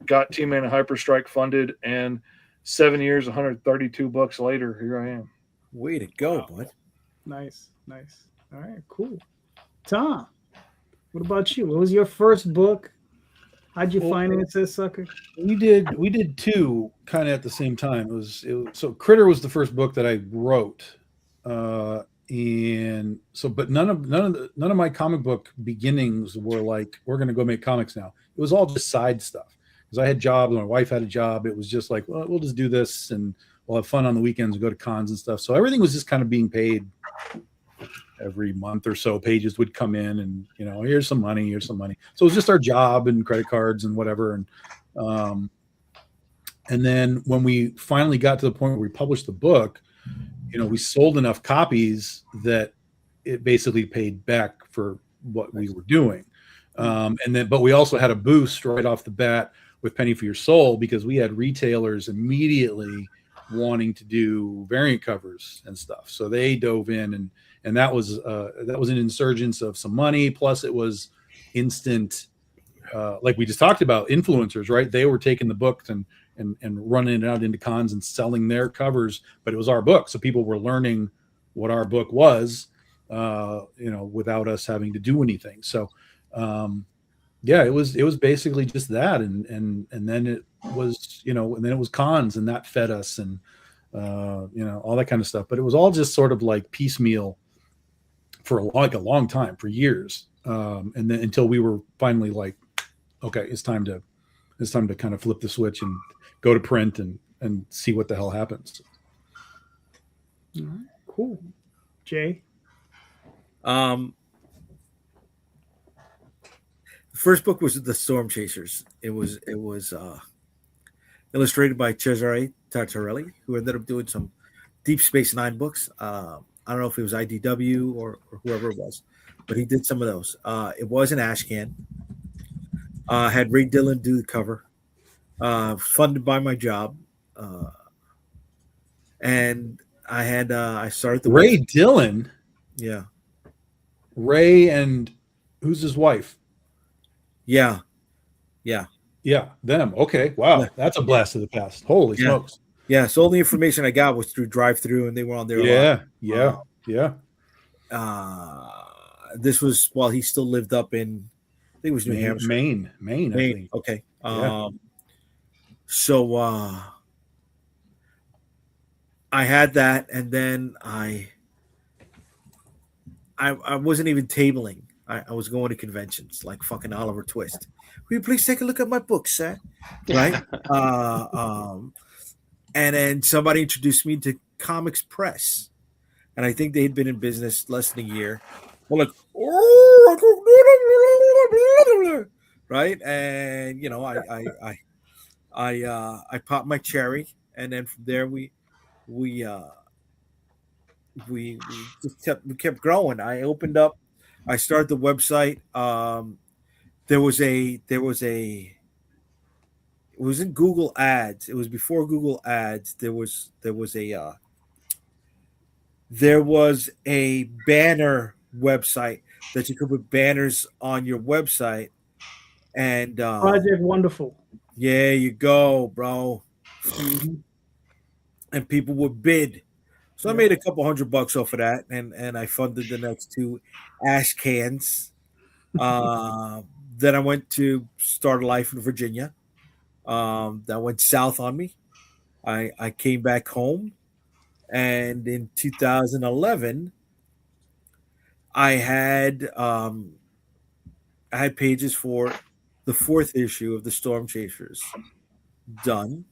got T-Man and Hyperstrike funded. And 7 years, 132 bucks later, here I am. Way to go, bud! Nice. All right, cool. Tom, what about you? What was your first book? How'd you finance this sucker? We did two kind of at the same time. It was so Critter was the first book that I wrote, and so but none of my comic book beginnings were like we're going to go make comics now. It was all just side stuff because I had jobs, my wife had a job. It was just like, well, we'll just do this and we'll have fun on the weekends and go to cons and stuff. So everything was just kind of being paid. Every month or so, pages would come in, and here's some money. So it was just our job and credit cards and whatever. And then when we finally got to the point where we published the book, we sold enough copies that it basically paid back for what we were doing. But we also had a boost right off the bat with Penny for Your Soul because we had retailers immediately wanting to do variant covers and stuff. So they dove in and that was an insurgence of some money. Plus it was instant, like we just talked about, influencers, right? They were taking the books and running it out into cons and selling their covers, but it was our book. So people were learning what our book was, without us having to do anything. So, it was basically just that. And then it was, and then it was cons and that fed us and, all that kind of stuff. But it was all just sort of like piecemeal for a long time, for years. And then until we were finally like, okay, it's time to kind of flip the switch and go to print and see what the hell happens. All right, cool. Jay? The first book was The Storm Chasers. It was illustrated by Cesare Tartarelli, who ended up doing some Deep Space Nine books. I don't know if it was IDW or whoever it was, but he did some of those. It was an ash can. Had Ray Dillon do the cover. Funded by my job. And I started the Ray Dillon? Yeah. Ray and who's his wife? Yeah. Yeah, them. Okay. Wow. That's a blast of the past. Holy smokes. Yeah. So all the information I got was through drive-through, and they were on there. Yeah. This was while he still lived up in, I think it was New Hampshire. Maine. I think. Okay. Yeah. So I had that, and then I wasn't even tabling. I was going to conventions like fucking Oliver Twist. Will you please take a look at my book, sir? Right? And then somebody introduced me to Comics Press. And I think they had been in business less than a year. Well, like, right? And I popped my cherry, and then from there we just kept growing. I started the website. There was it was in Google Ads. It was before Google Ads. There was a banner website that you could put banners on your website, and Project Wonderful. Yeah, you go, bro. And people would bid. So I made a couple $100 off of that, and I funded the next two ash cans. Then I went to start a life in Virginia. That went south on me. I came back home, and in 2011, I had pages for the 4th issue of the Storm Chasers done,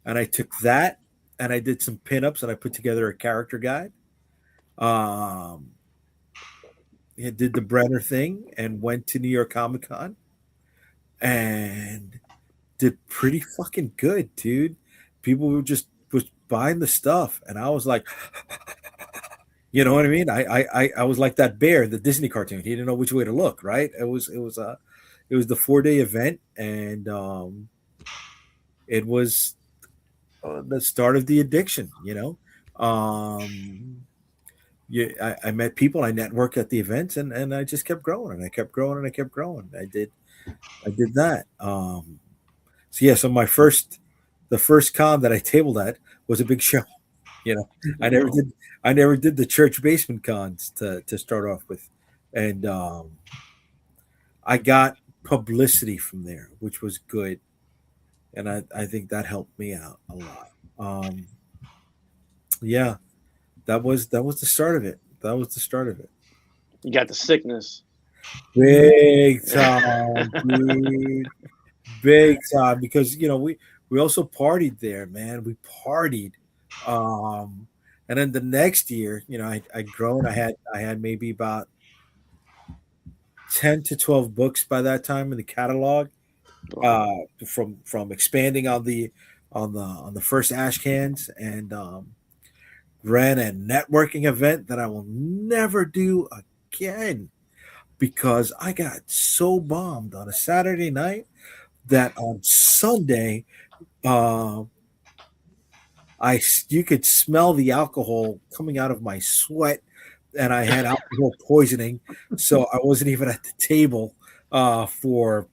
and I took that and I did some pinups and I put together a character guide. I did the Brenner thing and went to New York Comic Con and did pretty fucking good, dude. People were just was buying the stuff, and I was like, you know what I mean? I was like that bear in the Disney cartoon. He didn't know which way to look, right? It was the 4-day event, and it was the start of the addiction. You know, I met people, I networked at the events, and I just kept growing, and I kept growing, and I kept growing. I did that. So the first con that I tabled at was a big show. You know, I never did the church basement cons to start off with, and I got publicity from there, which was good, and I think that helped me out a lot. That was the start of it. You got the sickness. Big time, dude. Big time, because we also partied there, man. We partied. And then the next year, I'd grown. I had maybe about 10 to 12 books by that time in the catalog. From expanding on the first ash cans, and ran a networking event that I will never do again, because I got so bombed on a Saturday night that on Sunday, you could smell the alcohol coming out of my sweat, and I had alcohol poisoning. So I wasn't even at the table for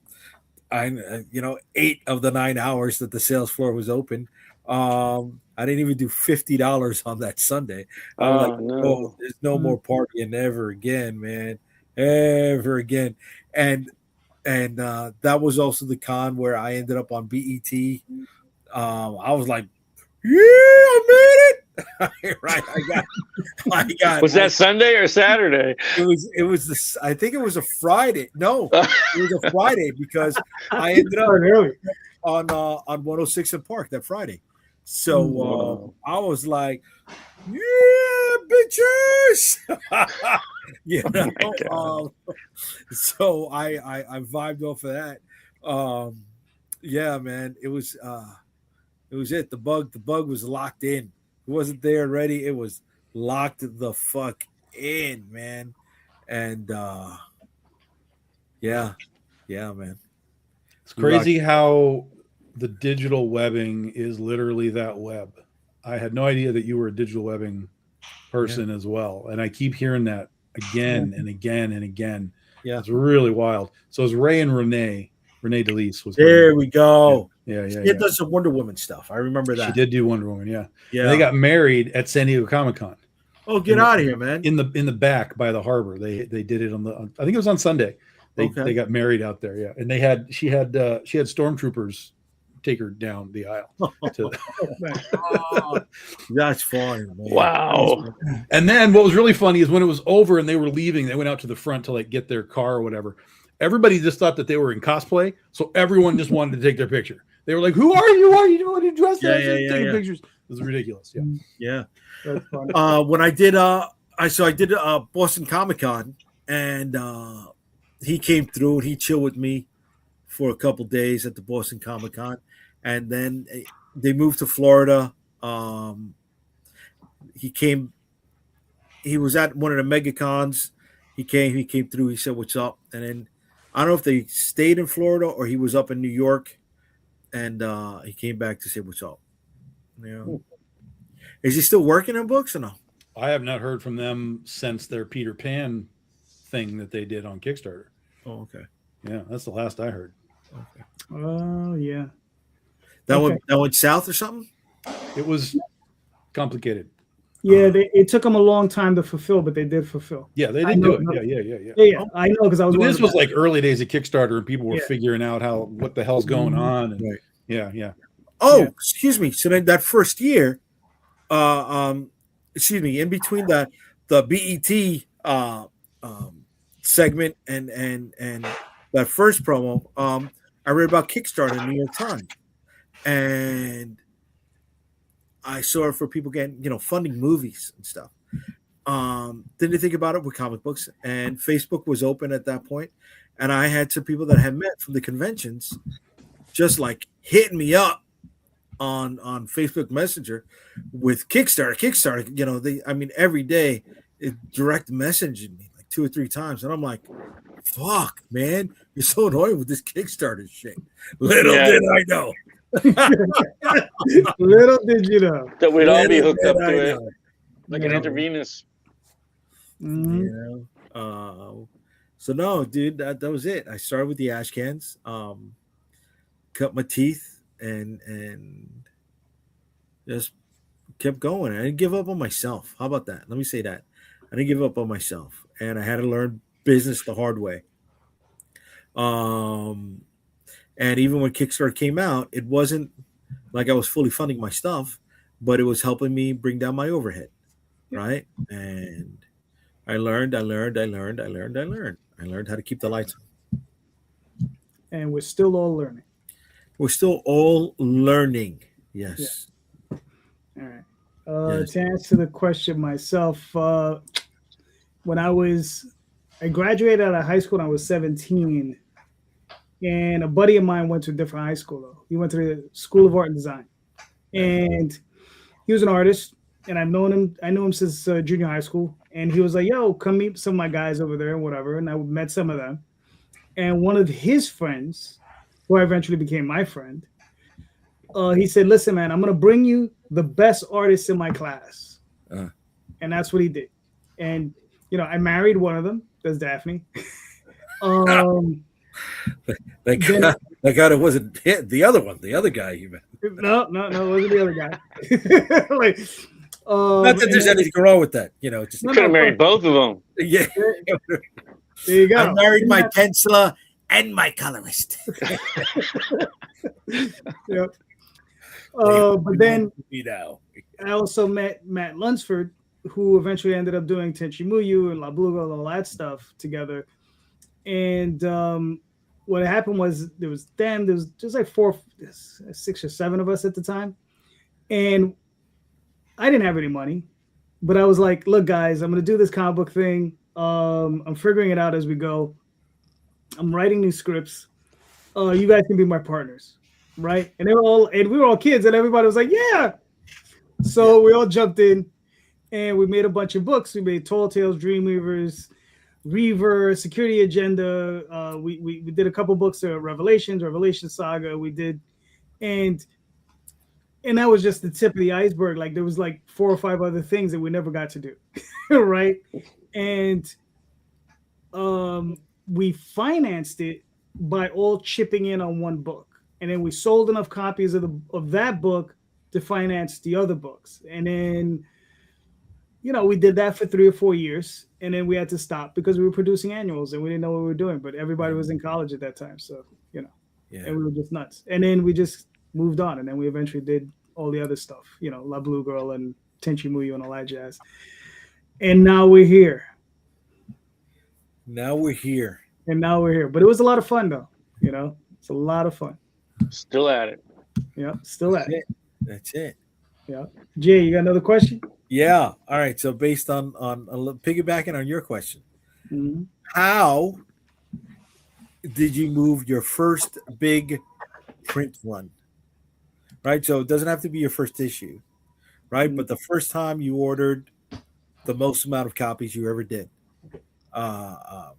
8 of the 9 hours that the sales floor was open. I didn't even do $50 on that Sunday. I was like, no, there's no more partying ever again, man, ever again. And that was also the con where I ended up on BET. I was like, yeah, I made it. Right, I got. Was that Sunday or Saturday? It was this. I think it was a Friday. No, it was a Friday, because I ended up on 106 in Park that Friday. So I was like, yeah, bitches. So I vibed off of that. Yeah, man, it was it. The bug was locked in. It wasn't there ready. It was locked the fuck in, man. And yeah, man. It's crazy how the digital webbing is literally that web. I had no idea that you were a digital webbing person as well. And I keep hearing that again and again and again. Yeah. It's really wild. So it's Ray and Renee DeLise was there. We go. Yeah. It does some Wonder Woman stuff. I remember that. She did do Wonder Woman. Yeah. And they got married at San Diego Comic Con. Oh, get out of here, man! In the back by the harbor. They did it I think it was on Sunday. They got married out there. Yeah, and she had stormtroopers take her down the aisle. That's fine, man. Wow. And then what was really funny is when it was over and they were leaving, they went out to the front to get their car or whatever. Everybody just thought that they were in cosplay, so everyone just wanted to take their picture. They were like, "Who are you? Why are you dressed up? Taking pictures." It was ridiculous. Yeah. When I did Boston Comic Con, and he came through and he chilled with me for a couple days at the Boston Comic Con, and then they moved to Florida. He was at one of the mega cons. He came through. He said, "What's up?" And then I don't know if they stayed in Florida or he was up in New York, and he came back to say, "What's up?" Is he still working on books or no? I have not heard from them since their Peter Pan thing that they did on Kickstarter. Oh, okay. Yeah, that's the last I heard. Okay. Oh, yeah. That went south or something? It was complicated. Yeah, it took them a long time to fulfill, but they did fulfill. Yeah, they did do it. Yeah, I know, because I was. So this was like early days of Kickstarter, and people were figuring out what the hell's going on. And, right. Yeah. Oh, excuse me. So then that first year, in between the BET segment and that first promo, I read about Kickstarter in the New York Times, and I saw it for people getting, funding movies and stuff. Didn't think about it with comic books, and Facebook was open at that point, and I had some people that I had met from the conventions just like hitting me up on Facebook Messenger with Kickstarter. Every day it direct messaging me like 2 or 3 times, and I'm like, fuck, man, you're so annoying with this Kickstarter shit. Little did I know. Little did you know that we'd all be hooked up to it like an intravenous. So no, dude, that was it. I started with the ash cans, cut my teeth, and just kept going. I didn't give up on myself. How about that? Let me say that. I didn't give up on myself, and I had to learn business the hard way. And even when Kickstarter came out, it wasn't like I was fully funding my stuff, but it was helping me bring down my overhead, right? And I learned how to keep the lights on. And we're still all learning. We're still all learning. Yes. Yeah. All right. Yes. To answer the question myself, when I graduated out of high school when I was 17, and a buddy of mine went to a different high school though. He went to the School of Art and Design, and he was an artist. And I knew him since junior high school. And he was like, "Yo, come meet some of my guys over there and whatever." And I met some of them. And one of his friends, who eventually became my friend, he said, "Listen, man, I'm gonna bring you the best artists in my class." And that's what he did. And I married one of them. That's Daphne. Thank God it wasn't the other one, the other guy you met. No, it wasn't the other guy. Not that there's anything wrong with that, just could have married both of them. Yeah. There you go. I married my penciler and my colorist. Yep. But then I also met Matt Lunsford, who eventually ended up doing Tenchi Muyo and La Bluga and all that stuff together. And what happened was there was just like 6 or 7 of us at the time. And I didn't have any money, but I was like, "Look, guys, I'm going to do this comic book thing. I'm figuring it out as we go. I'm writing new scripts. You guys can be my partners." Right. And we were all kids, and everybody was like, "Yeah." So we all jumped in and we made a bunch of books. We made Tall Tales, Dreamweavers, Reaver, Security Agenda. We did a couple books of Revelation Saga. We did, and that was just the tip of the iceberg. Like there was like 4 or 5 other things that we never got to do, right? And we financed it by all chipping in on one book, and then we sold enough copies of that book to finance the other books, and then we did that for 3 or 4 years, and then we had to stop because we were producing annuals and we didn't know what we were doing. But everybody was in college at that time, so and we were just nuts. And then we just moved on, and then we eventually did all the other stuff, La Blue Girl and Tenchi Muyo and all that jazz. And now we're here. Now we're here. But it was a lot of fun, though. It's a lot of fun. Still at it. Yeah, still at it. That's it. Yeah. Jay, you got another question? Yeah. All right. So based on piggybacking on your question, how did you move your first big print run? Right. So it doesn't have to be your first issue, right? But the first time you ordered the most amount of copies you ever did. How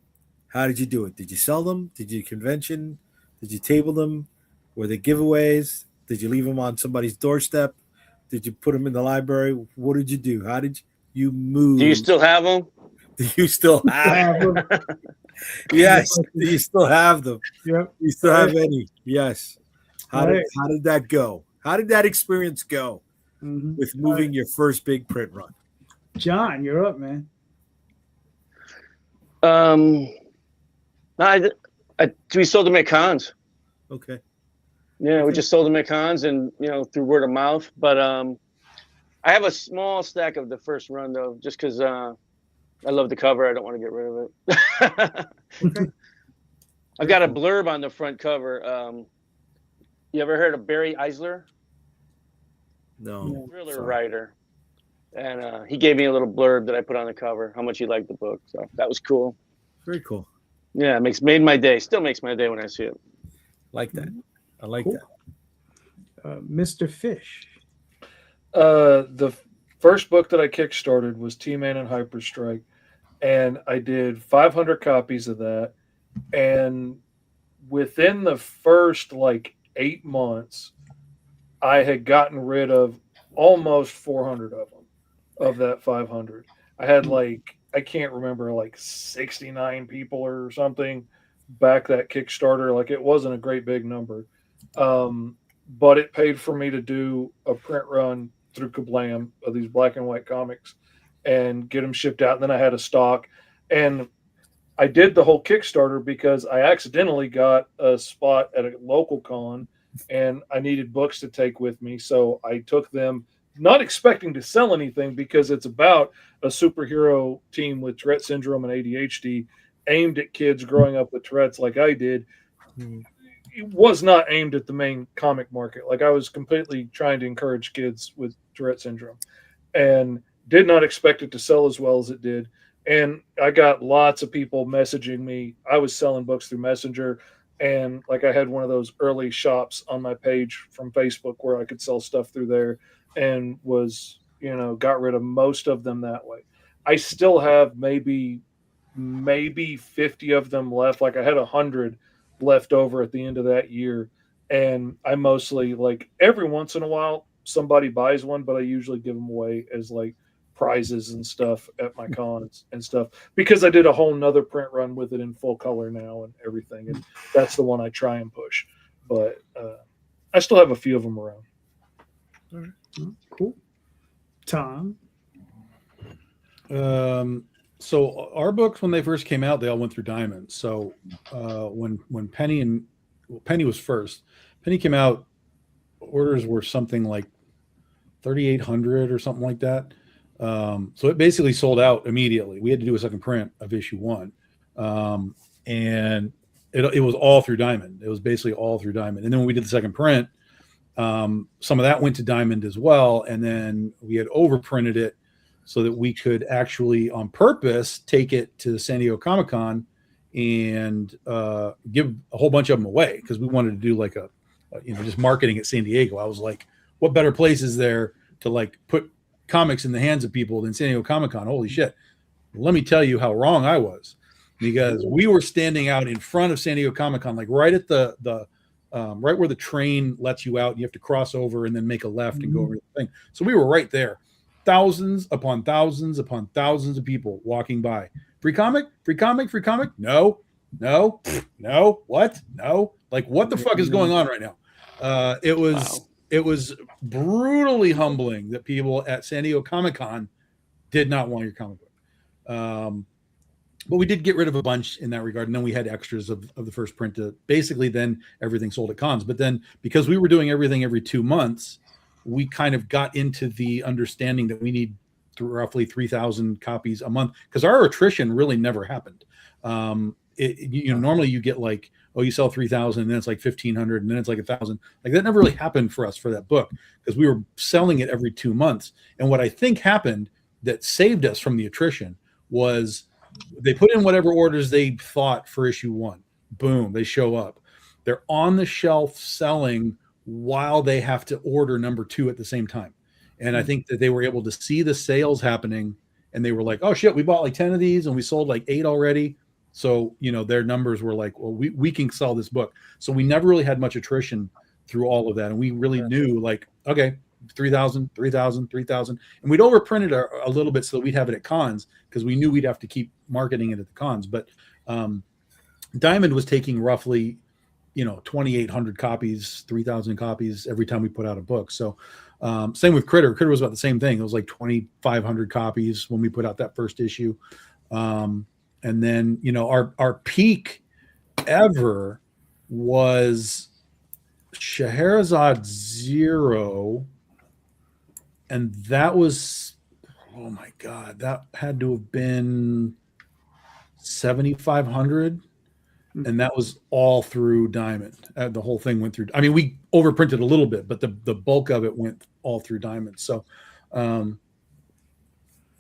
did you do it? Did you sell them? Did you convention? Did you table them? Were they giveaways? Did you leave them on somebody's doorstep? Did you put them in the library? What did you do? How did you move? Do you still have them? Do you still have them? Yes. Do you still have them? Yep. You still have any? Yes. How did that go? How did that experience go with moving your first big print run? John, you're up, man. We sold them at cons. Okay. Yeah, we just sold them at cons and through word of mouth. But I have a small stack of the first run though, just because I love the cover. I don't want to get rid of it. Okay. I've got a blurb on the front cover. You ever heard of Barry Eisler? No. Thriller writer. And he gave me a little blurb that I put on the cover, how much he liked the book. So that was cool. Very cool. Yeah, made my day. Still makes my day when I see it. Like that. I like Cool. that. Mr. Fish. The first book that I kickstarted was T-Man and Hyperstrike, and I did 500 copies of that. And within the first 8 months, I had gotten rid of almost 400 of them, of that 500. I had I can't remember, 69 people or something back that Kickstarter. It wasn't a great big number. But it paid for me to do a print run through Kablam of these black and white comics and get them shipped out. And then I had a stock, and I did the whole Kickstarter because I accidentally got a spot at a local con and I needed books to take with me. So I took them, not expecting to sell anything, because it's about a superhero team with Tourette syndrome and ADHD aimed at kids growing up with Tourette's like I did. It was not aimed at the main comic market. I was completely trying to encourage kids with Tourette syndrome, and did not expect it to sell as well as it did. And I got lots of people messaging me. I was selling books through Messenger, and I had one of those early shops on my page from Facebook where I could sell stuff through there, and was, got rid of most of them that way. I still have maybe 50 of them left. I had 100 left over at the end of that year, and I mostly, every once in a while somebody buys one, but I usually give them away as prizes and stuff at my cons and stuff, because I did a whole nother print run with it in full color now and everything, and that's the one I try and push. But I still have a few of them around. All right. Cool. Tom. So our books, when they first came out, they all went through Diamond. So when Penny was first, Penny came out, orders were something like 3,800 or something like that. So it basically sold out immediately. We had to do a second print of issue 1, and it was all through Diamond. It was basically all through Diamond. And then when we did the second print, some of that went to Diamond as well, and then we had overprinted it so that we could actually, on purpose, take it to San Diego Comic-Con and give a whole bunch of them away, because we wanted to do just marketing at San Diego. I was like, what better place is there to put comics in the hands of people than San Diego Comic-Con? Holy shit. Let me tell you how wrong I was, because we were standing out in front of San Diego Comic-Con, right at the right where the train lets you out. You have to cross over and then make a left and go over the thing. So we were right there. Thousands upon thousands upon thousands of people walking by. Free comic? Free comic? Free comic? No. What? No. What the fuck is going on right now? It was brutally humbling that people at San Diego Comic-Con did not want your comic book. But we did get rid of a bunch in that regard. And then we had extras of the first print to basically then everything sold at cons. But then because we were doing everything every 2 months, we kind of got into the understanding that we need roughly 3,000 copies a month, because our attrition really never happened. Normally you get you sell 3,000 and then it's 1,500 and then it's 1,000. That never really happened for us for that book, because we were selling it every 2 months. And what I think happened that saved us from the attrition was they put in whatever orders they thought for issue 1. Boom, they show up. They're on the shelf selling while they have to order number 2 at the same time. And I think that they were able to see the sales happening, and they were like, oh shit, we bought 10 of these and we sold 8 already. So, their numbers were well, we can sell this book. So we never really had much attrition through all of that. And we really knew okay, 3,000, 3,000, 3,000. And we'd overprinted a little bit so that we'd have it at cons, because we knew we'd have to keep marketing it at the cons. But Diamond was taking roughly 2,800 copies, 3,000 copies every time we put out a book. So same with Critter. Critter was about the same thing. It was 2,500 copies when we put out that first issue. And then, our peak ever was Scheherazade 0. And that was, oh my God, that had to have been 7,500. and that was all through Diamond. The whole thing went through. I mean, we overprinted a little bit, but the bulk of it went all through Diamond. So,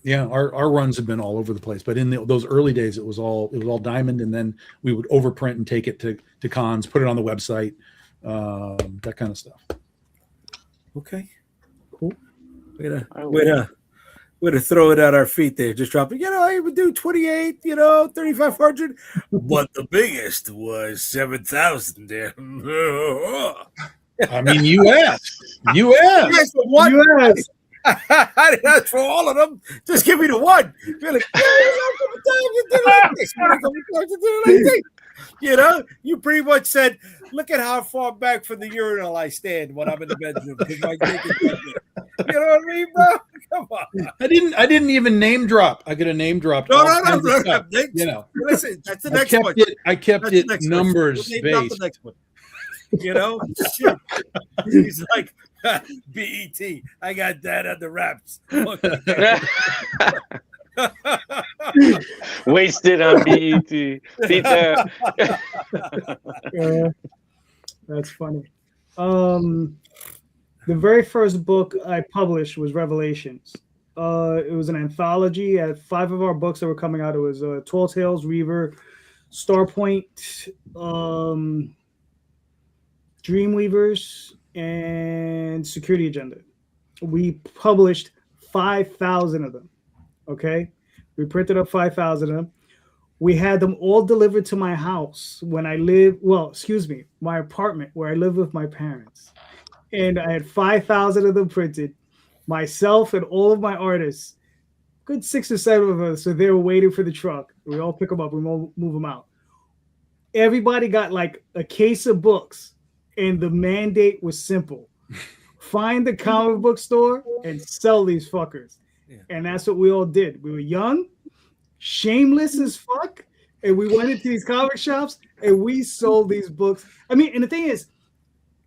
yeah, our runs have been all over the place. But in those early days, it was all Diamond, and then we would overprint and take it to cons, put it on the website, that kind of stuff. Okay, cool. Way to throw it at our feet there. Just drop it. I would do 28, 3,500. But the biggest was 7,000 there. I mean, you asked. Yes, what? You asked. I didn't ask for all of them. Just give me the one. You're like, you pretty much said, look at how far back from the urinal I stand when I'm in the bedroom. You know what I mean, bro? Come on. I didn't even name drop. I could have name dropped. No. Listen, that's the next one. I kept it numbers based. The next one. Shit. He's like, BET. I got that on the wraps. Wasted on BET. That's funny. The very first book I published was Revelations. It was an anthology. I had 5 of our books that were coming out. It was Tall Tales, Reaver, Starpoint, Dreamweavers, and Security Agenda. We published 5,000 of them. Okay, we printed up 5,000 of them. We had them all delivered to my house when I lived. Well, excuse me, my apartment where I lived with my parents, and I had 5,000 of them printed. Myself and all of my artists, good 6 or 7 of us, so they were waiting for the truck. We all pick them up. We move them out. Everybody got like a case of books. And the mandate was simple. Find the comic book store and sell these fuckers. Yeah. And that's what we all did. We were young, shameless as fuck, and we went into these comic shops and we sold these books. I mean, and the thing is,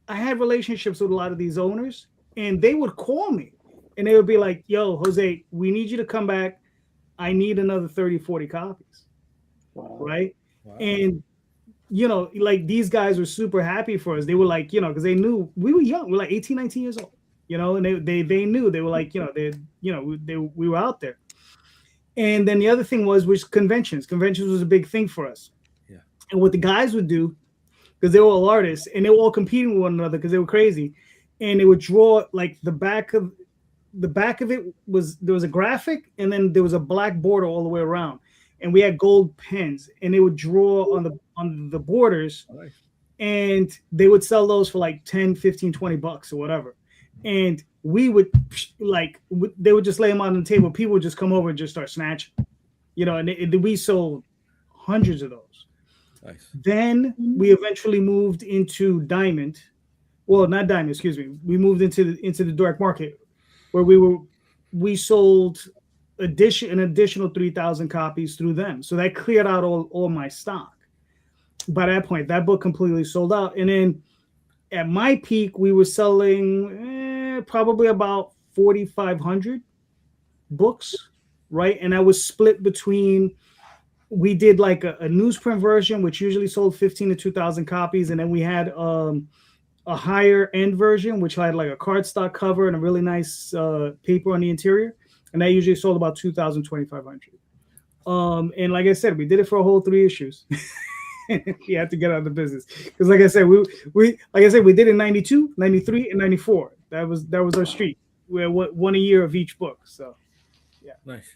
I had relationships with a lot of these owners, and they would call me and they would be like, yo, Jose, we need you to come back. I need another 30, 40 copies. Wow. Right? Wow. And like these guys were super happy for us. They were like, because they knew we were young. We were like 18, 19 years old, and they knew. They were like, we were out there. And then the other thing was conventions. Conventions was a big thing for us. Yeah. And what the guys would do, because they were all artists and they were all competing with one another because they were crazy, and they would draw like the back of it was, there was a graphic and then there was a black border all the way around. And we had gold pens, and they would draw on the borders, and they would sell those for like 10, 15, 20 bucks or whatever. And we would they would just lay them on the table. People would just come over and just start snatching, and we sold hundreds of those. Nice. Then we eventually moved into Diamond. Well, not Diamond, excuse me. We moved into the dark market where we sold an additional 3,000 copies through them. So that cleared out all my stock. By that point, that book completely sold out. And then at my peak, we were selling probably about 4,500 books, right? And that was split between, we did like a newsprint version, which usually sold 15 to 2,000 copies. And then we had a higher end version, which had like a cardstock cover and a really nice paper on the interior. And that usually sold about 2,000, 2,500. And like I said, we did it for a whole 3 issues. You had to get out of the business. Because like I said, we did it in 92, 93, and 94. That was our streak. We had one a year of each book. So yeah. Nice.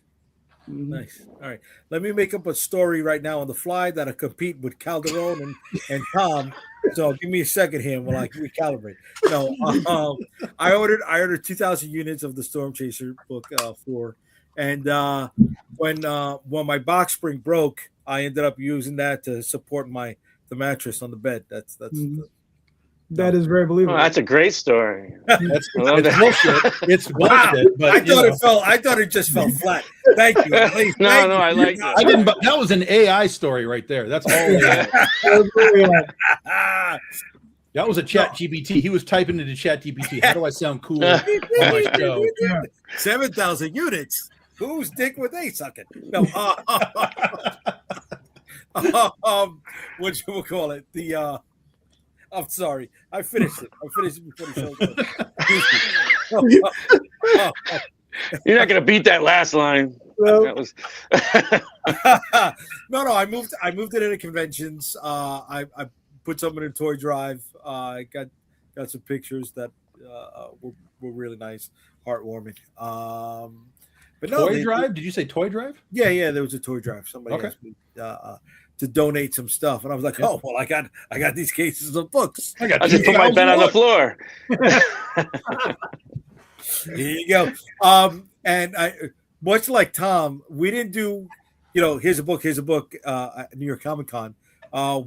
Mm-hmm. Nice. All right. Let me make up a story right now on the fly that'll compete with Calderon and Tom. So give me a second here while I recalibrate. No, I ordered 2,000 units of the Storm Chaser book and when my box spring broke, I ended up using that to support the mattress on the bed. That's that is very believable. Oh, that's a great story. It's bullshit. It's bullshit. Wow. But I thought it just fell flat. Thank you. I like it. I didn't. That was an AI story right there. That's all. That was a Chat GPT. He was typing into Chat GPT. How do I sound cool on my show? 7,000 units. Whose dick were they sucking? No. What you will call it? I'm sorry. I finished it before the show. You're not gonna beat that last line. Well, That was No. I moved it into conventions. I put something in Toy Drive. I got some pictures that were really nice, heartwarming. But no, Toy Drive? Did you say Toy Drive? Yeah. There was a Toy Drive. Somebody asked me to donate some stuff, and I was like, oh well, I got these cases of books. I just put my bed on the floor. Here you go. And I, much like Tom, we didn't do, here's a book at New York Comic Con.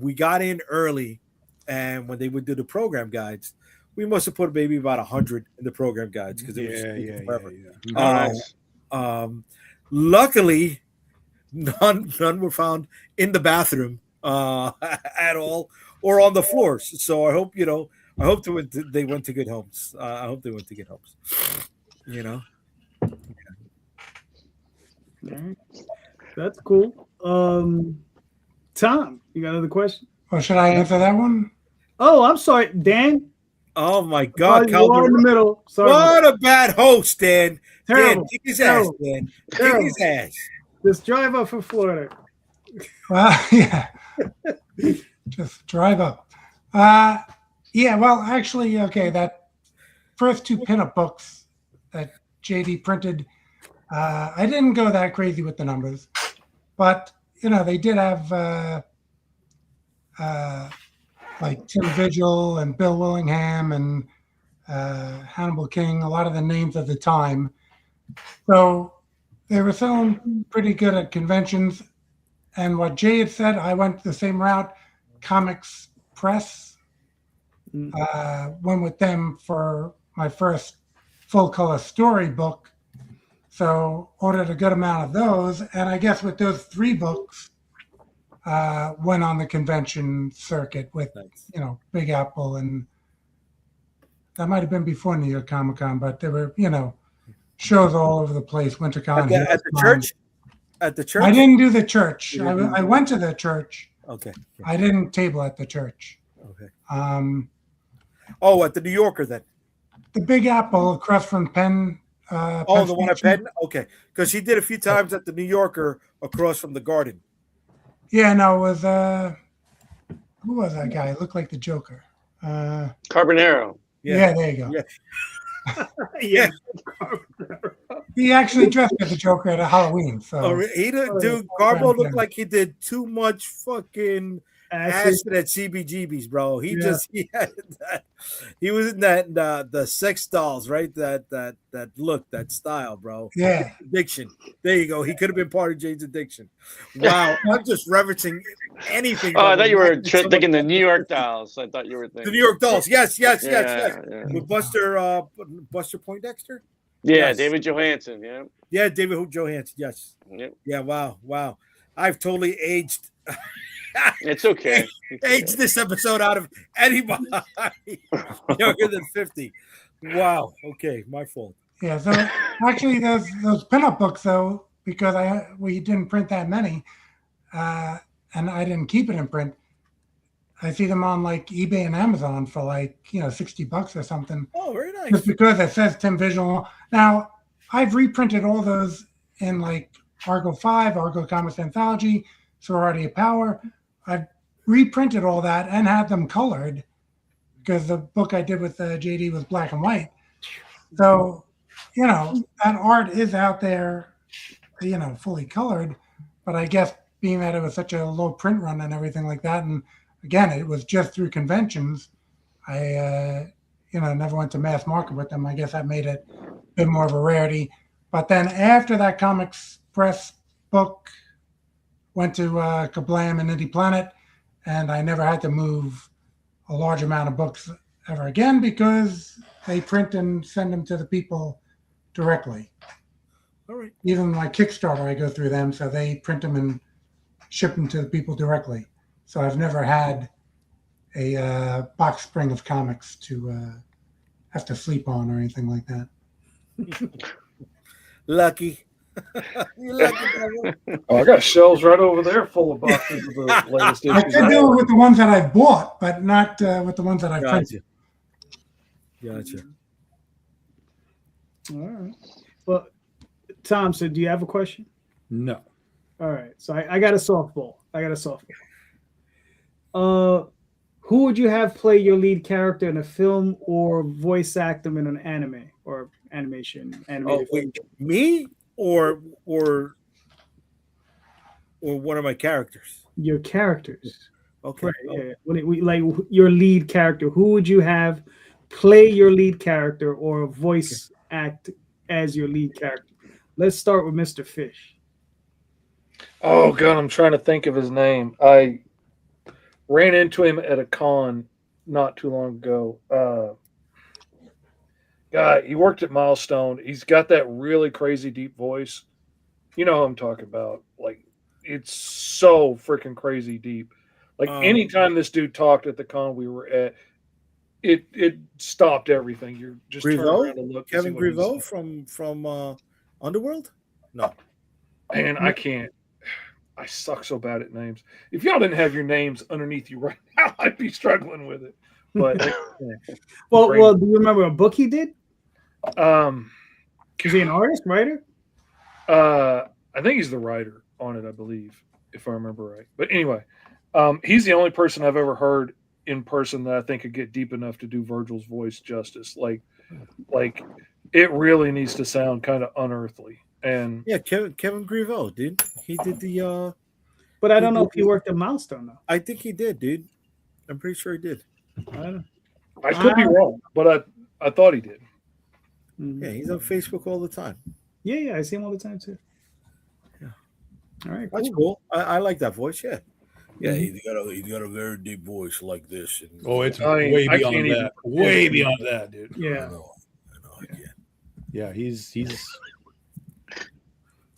We got in early, and when they would do the program guides, we must have put maybe about 100 in the program guides because it was forever. Nice. Luckily, none were found in the bathroom at all or on the floors. So I hope they went to good homes. I hope they went to good homes. That's cool. Tom, you got another question? Or should I answer that one? Oh, I'm sorry, Dan. Oh my God, Calderon in the middle. Sorry. What a bad host, Dan. Terrible. Dan, kick his ass, Dan. Kick his ass. Just drive up from Florida. Well, yeah. Just drive up. Yeah, well, actually, okay, that first two pinup books that JD printed, I didn't go that crazy with the numbers, but, they did have like Tim Vigil and Bill Willingham and Hannibal King, a lot of the names of the time. So they were selling pretty good at conventions. And what Jay had said, I went the same route. Comics Press went with them for my first full-color storybook. So ordered a good amount of those. And I guess with those 3 books, went on the convention circuit with, Big Apple. And that might have been before New York Comic Con, but there were, shows all over the place. WinterCon. At the church? At the church? I didn't do the church. I went to the church. Okay. I didn't table at the church. Okay. At the New Yorker then? The Big Apple across from Penn. The one at Penn? Okay. Because he did a few times at the New Yorker across from the Garden. Yeah, no, it was who was that guy? It looked like the Joker. Carbonaro. Yeah, there you go. Yeah. He actually dressed as the Joker at a Halloween. So dude, Carbo looked like he did too much fucking acid at CBGB's, bro. He was in that the sex dolls, right? That look, that style, bro. Yeah. Addiction. There you go. He could have been part of Jane's addiction. Wow. I'm just referencing anything. Oh, I thought you were thinking the New York Dolls. I thought you were thinking the New York Dolls. Yes. Yeah. With Buster Poindexter. Yeah, Yes. David Johansen. Yeah. Yeah, David Johansen. Yes. Yep. Yeah. Wow. I've totally aged. It's okay. Aged this episode out of anybody younger than 50. Wow. Okay, my fault. Yeah. So actually, those pinup books, though, because we didn't print that many, and I didn't keep it in print. I see them on like eBay and Amazon for like $60 or something. Oh, very nice. Just because it says Tim Visual. Now I've reprinted all those in like Argo 5, Argo Comics Anthology, Sorority of Power. I've reprinted all that and had them colored because the book I did with JD was black and white. So, that art is out there, fully colored. But I guess being that it was such a low print run and everything like that, and again, it was just through conventions, I, never went to mass market with them. I guess that made it a bit more of a rarity. But then after that Comics Press book, went to Kablam and Indie Planet, and I never had to move a large amount of books ever again because they print and send them to the people directly. All right. Even my Kickstarter, I go through them, so they print them and ship them to the people directly. So I've never had a box spring of comics to have to sleep on or anything like that. Lucky. You like it, Oh, I got shelves right over there full of boxes of the latest I issues. could do it with the ones that I've bought, but not with the ones that I've printed. Gotcha. All right. Well, Tom, so do you have a question? No. All right. So I got a softball. Who would you have play your lead character in a film or voice act them in an anime or animation? Oh, wait, me or one of my characters? Your characters. Okay. Right. Yeah. When we like your lead character, who would you have play your lead character or voice act as your lead character? Let's start with Mr. Fish. Oh God, I'm trying to think of his name. I ran into him at a con not too long ago. God, he worked at Milestone. He's got that really crazy deep voice. You know who I'm talking about. Like, it's so freaking crazy deep. Like, anytime this dude talked at the con we were at, it stopped everything. You're just turning around and look. Kevin Griveau from Underworld? No. Man, I can't. I suck so bad at names. If y'all didn't have your names underneath you right now, I'd be struggling with it. But well, do you remember a book he did? Is he an artist, writer? I think he's the writer on it, I believe, if I remember right. But anyway, he's the only person I've ever heard in person that I think could get deep enough to do Virgil's voice justice. Like it really needs to sound kind of unearthly. And yeah, Kevin Griveau, dude. He did the but I don't know if he worked at Milestone though. I think he did, dude. I'm pretty sure he did. I could be wrong, but I thought he did. Yeah, he's on Facebook all the time. Yeah, I see him all the time too. Yeah. All right, that's cool. I like that voice. Yeah. Yeah, he's got a very deep voice like this. And, it's way beyond that. Way beyond that, dude. Yeah. I know. Yeah, he's.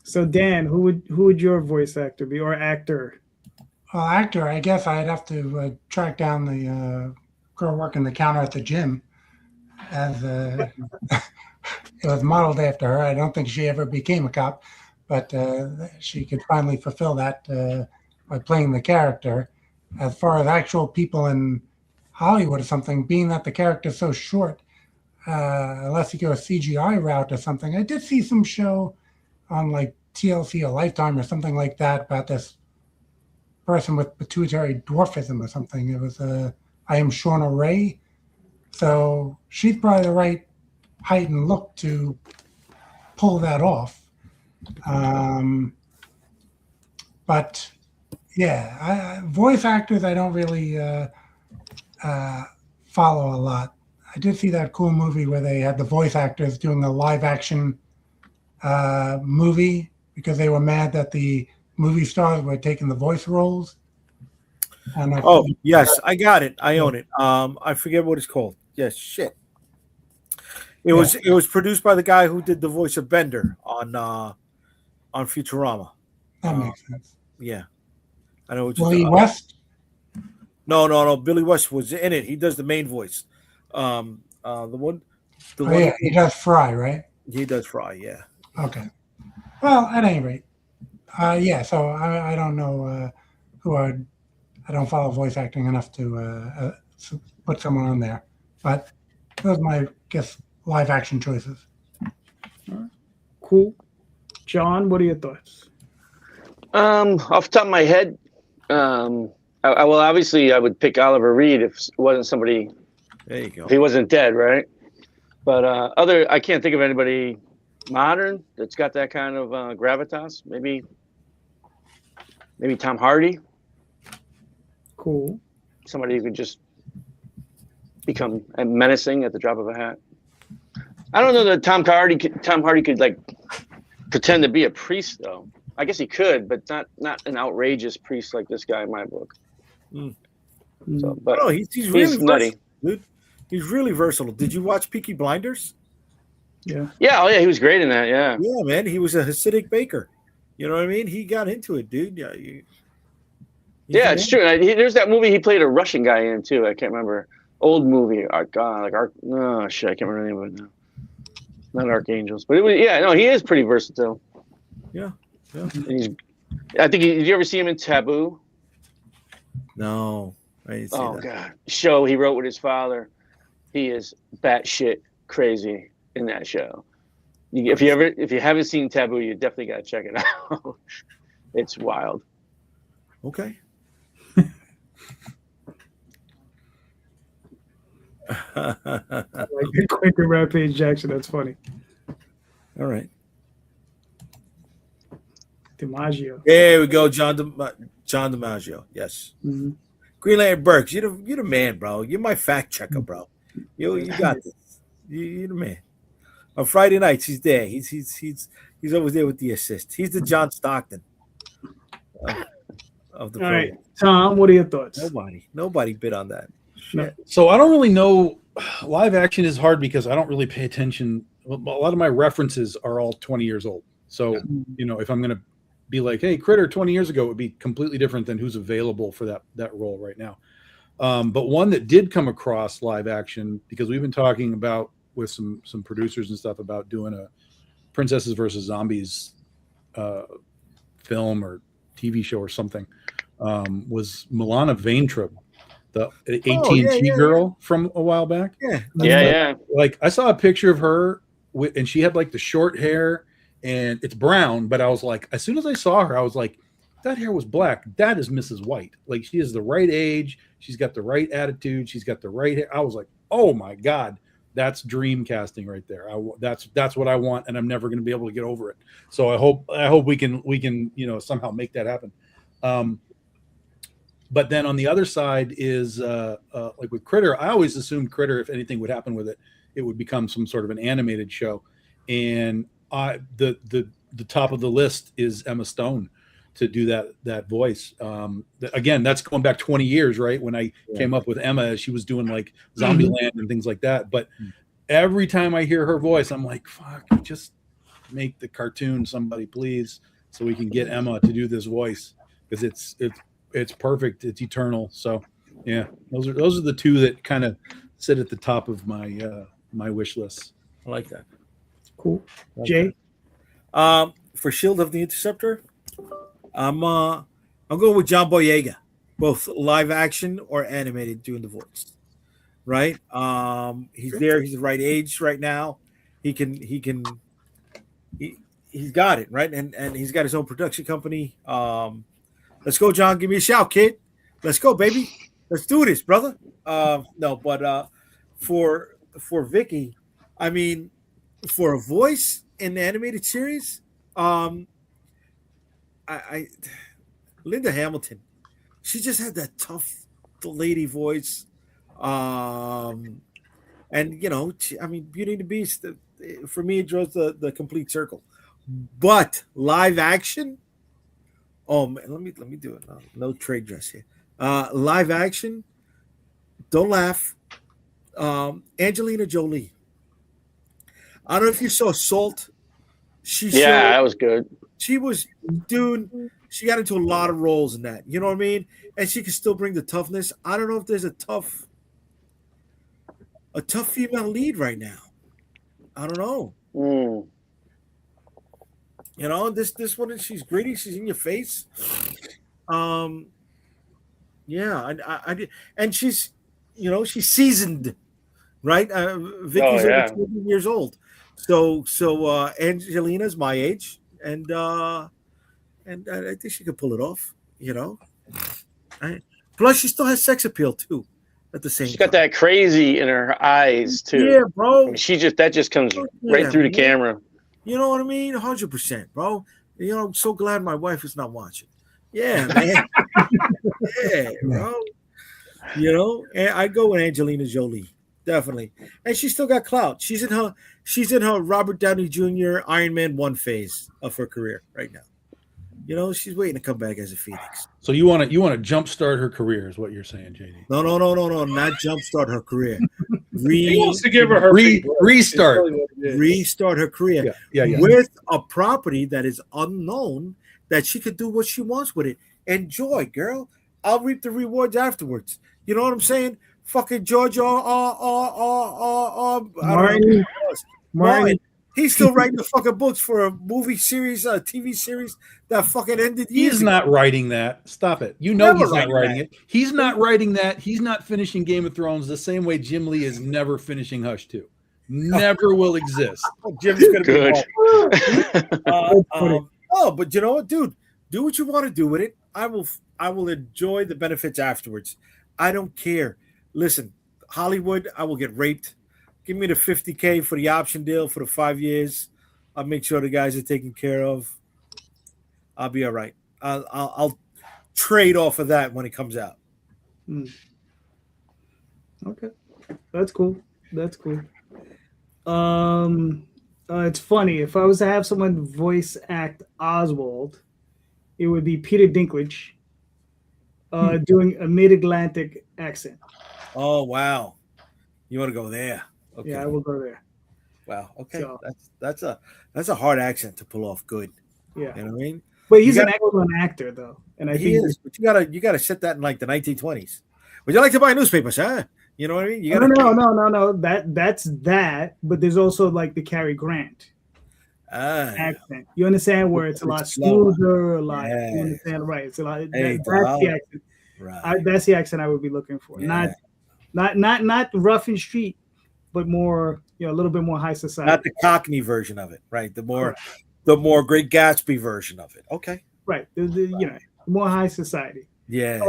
So Dan, who would your voice actor be or actor? Well, actor, I guess I'd have to track down the girl working the counter at the gym. As it was modeled after her. I don't think she ever became a cop, but she could finally fulfill that by playing the character. As far as actual people in Hollywood or something, being that the character's so short, unless you go a CGI route or something. I did see some show on like TLC or Lifetime or something like that about this person with pituitary dwarfism or something. It was I Am Shauna Ray. So she's probably the right height and look to pull that off. But yeah, voice actors I don't really follow a lot. I did see that cool movie where they had the voice actors doing a live action movie because they were mad that the movie stars were taking the voice roles. Oh yes, I got it. I own it. I forget what it's called. Yes, shit. It was produced by the guy who did the voice of Bender on Futurama. That makes sense. Yeah, I know. Billy West. No. Billy West was in it. He does the main voice. The one. Yeah, he does Fry, right? He does Fry. Yeah. Okay. Well, at any rate, yeah. So I don't know who I don't follow voice acting enough to put someone on there, but those are my live action choices. All right. Cool. John, what are your thoughts? Off the top of my head, I would pick Oliver Reed if it wasn't somebody. There you go. If he wasn't dead, right? But I can't think of anybody modern that's got that kind of gravitas. Maybe Tom Hardy. Cool. Somebody who could just become menacing at the drop of a hat. I don't know that Tom Hardy could like pretend to be a priest though. I guess he could, but not an outrageous priest like this guy in my book. So, but he's really nutty, dude. He's really versatile. Did you watch Peaky Blinders? Yeah. Yeah. Oh yeah, he was great in that. Yeah. Yeah, man. He was a Hasidic baker. You know what I mean? He got into it, dude. Yeah. Yeah, it's true. There's that movie he played a Russian guy in too. I can't remember. Old movie. Oh God, I can't remember the name of it now. Not Archangels, but he is pretty versatile. Yeah. I think did you ever see him in Taboo? No, I didn't see that. God, show he wrote with his father. He is batshit crazy in that show. If you haven't seen Taboo, you definitely got to check it out. It's wild. Okay. Like the Quentin Rampage Jackson. That's funny. All right. DiMaggio. There we go, John DiMaggio. Yes. Mm-hmm. Green Lantern Burks, you're the man, bro. You're my fact checker, bro. You got this. You're the man. On Friday nights, he's there. He's always there with the assist. He's the John Stockton of the program. Right, Tom, what are your thoughts? Nobody bid on that. Shit. So I don't really know. Live action is hard because I don't really pay attention. A lot of my references are all 20 years old. So, if I'm going to be like, hey, Critter 20 years ago, it would be completely different than who's available for that role right now. But one that did come across live action, because we've been talking about with some producers and stuff about doing a Princesses versus Zombies film or TV show or something, was Milana Vaintrub, the AT&T girl from a while back. Yeah. Like I saw a picture of her and she had like the short hair and it's brown, but I was like, as soon as I saw her, I was like, that hair was black. That is Mrs. White. Like she is the right age. She's got the right attitude. She's got the right hair. I was like, oh my God, that's dream casting right there. That's what I want. And I'm never going to be able to get over it. So I hope we can, somehow make that happen. But then on the other side is like with Critter, I always assumed Critter, if anything would happen with it, it would become some sort of an animated show. And the top of the list is Emma Stone to do that voice. Again, that's going back 20 years, right? When I came up with Emma, she was doing like Zombieland and things like that. But every time I hear her voice, I'm like, fuck, just make the cartoon, somebody please, so we can get Emma to do this voice, because it's perfect. It's eternal. So yeah, those are the two that kind of sit at the top of my my wish list. I like that. Cool. Jay? For Shield of the Interceptor, I'm going with John Boyega, both live action or animated, doing the voice. Right? He's there. He's the right age right now. He's got it, right? And he's got his own production company. Let's go, John. Give me a shout, kid. Let's go, baby. Let's do this, brother. For Vicky, I mean, for a voice in the animated series, Linda Hamilton, she just had that tough lady voice, and Beauty and the Beast, for me, it draws the complete circle. But live action, oh man, let me do it. No trade dress here. Live action, don't laugh. Angelina Jolie. I don't know if you saw Salt. That was good. She got into a lot of roles in that. You know what I mean? And she can still bring the toughness. I don't know if there's a tough female lead right now. I don't know. This one, she's gritty. She's in your face. I did, and she's seasoned, right? Vicky's over 20 years old. So Angelina's my age, and I think she could pull it off. Plus, she still has sex appeal too. At the same time, she's got that crazy in her eyes too. Yeah, bro. I mean, that just comes right through the camera. You know what I mean? 100%, bro. I'm so glad my wife is not watching. Yeah, man. Yeah, bro. And I go with Angelina Jolie, definitely. And she's still got clout. She's in her Robert Downey Jr. Iron Man 1 phase of her career right now. She's waiting to come back as a Phoenix. So you want to jumpstart her career, is what you're saying, JD? No, not jumpstart her career. He wants to give her restart her career. Yeah. With a property that is unknown, that she could do what she wants with it. Enjoy, girl. I'll reap the rewards afterwards. You know what I'm saying? Fucking George Martin. He's still writing the fucking books for a movie series, a TV series that fucking ended years He's ago. not writing that. Stop it. You know he's not writing it. He's not writing that. He's not finishing Game of Thrones the same way Jim Lee is never finishing Hush 2. Never will exist. Jim's gonna Good. be but you know what, dude? Do what you want to do with it. I will enjoy the benefits afterwards. I don't care. Listen, Hollywood, I will get raped. Give me the $50K for the option deal for the 5 years. I'll make sure the guys are taken care of. I'll be all right. I'll trade off of that when it comes out. Okay, that's cool. That's cool. It's funny. If I was to have someone voice act Oswald, it would be Peter Dinklage doing a mid-Atlantic accent. Oh wow, you want to go there? Okay. Yeah, I will go there. Wow. Okay, So, that's a hard accent to pull off good. yeah, You know what I mean? but he's an excellent actor, though, and I He think is, but you gotta set that in like the 1920s. Would you like to buy newspapers, huh? You know what I mean? You gotta no. That's that. But there's also like the Cary Grant accent. You understand where it's a lot smoother, a lot. Yes. You understand, right? It's a lot. Hey, That's the accent. Right. That's the accent I would be looking for. Yeah. Not rough and street, but more, a little bit more high society. Not the Cockney version of it, right? The more Great Gatsby version of it. Okay. Right. The more high society. Yes.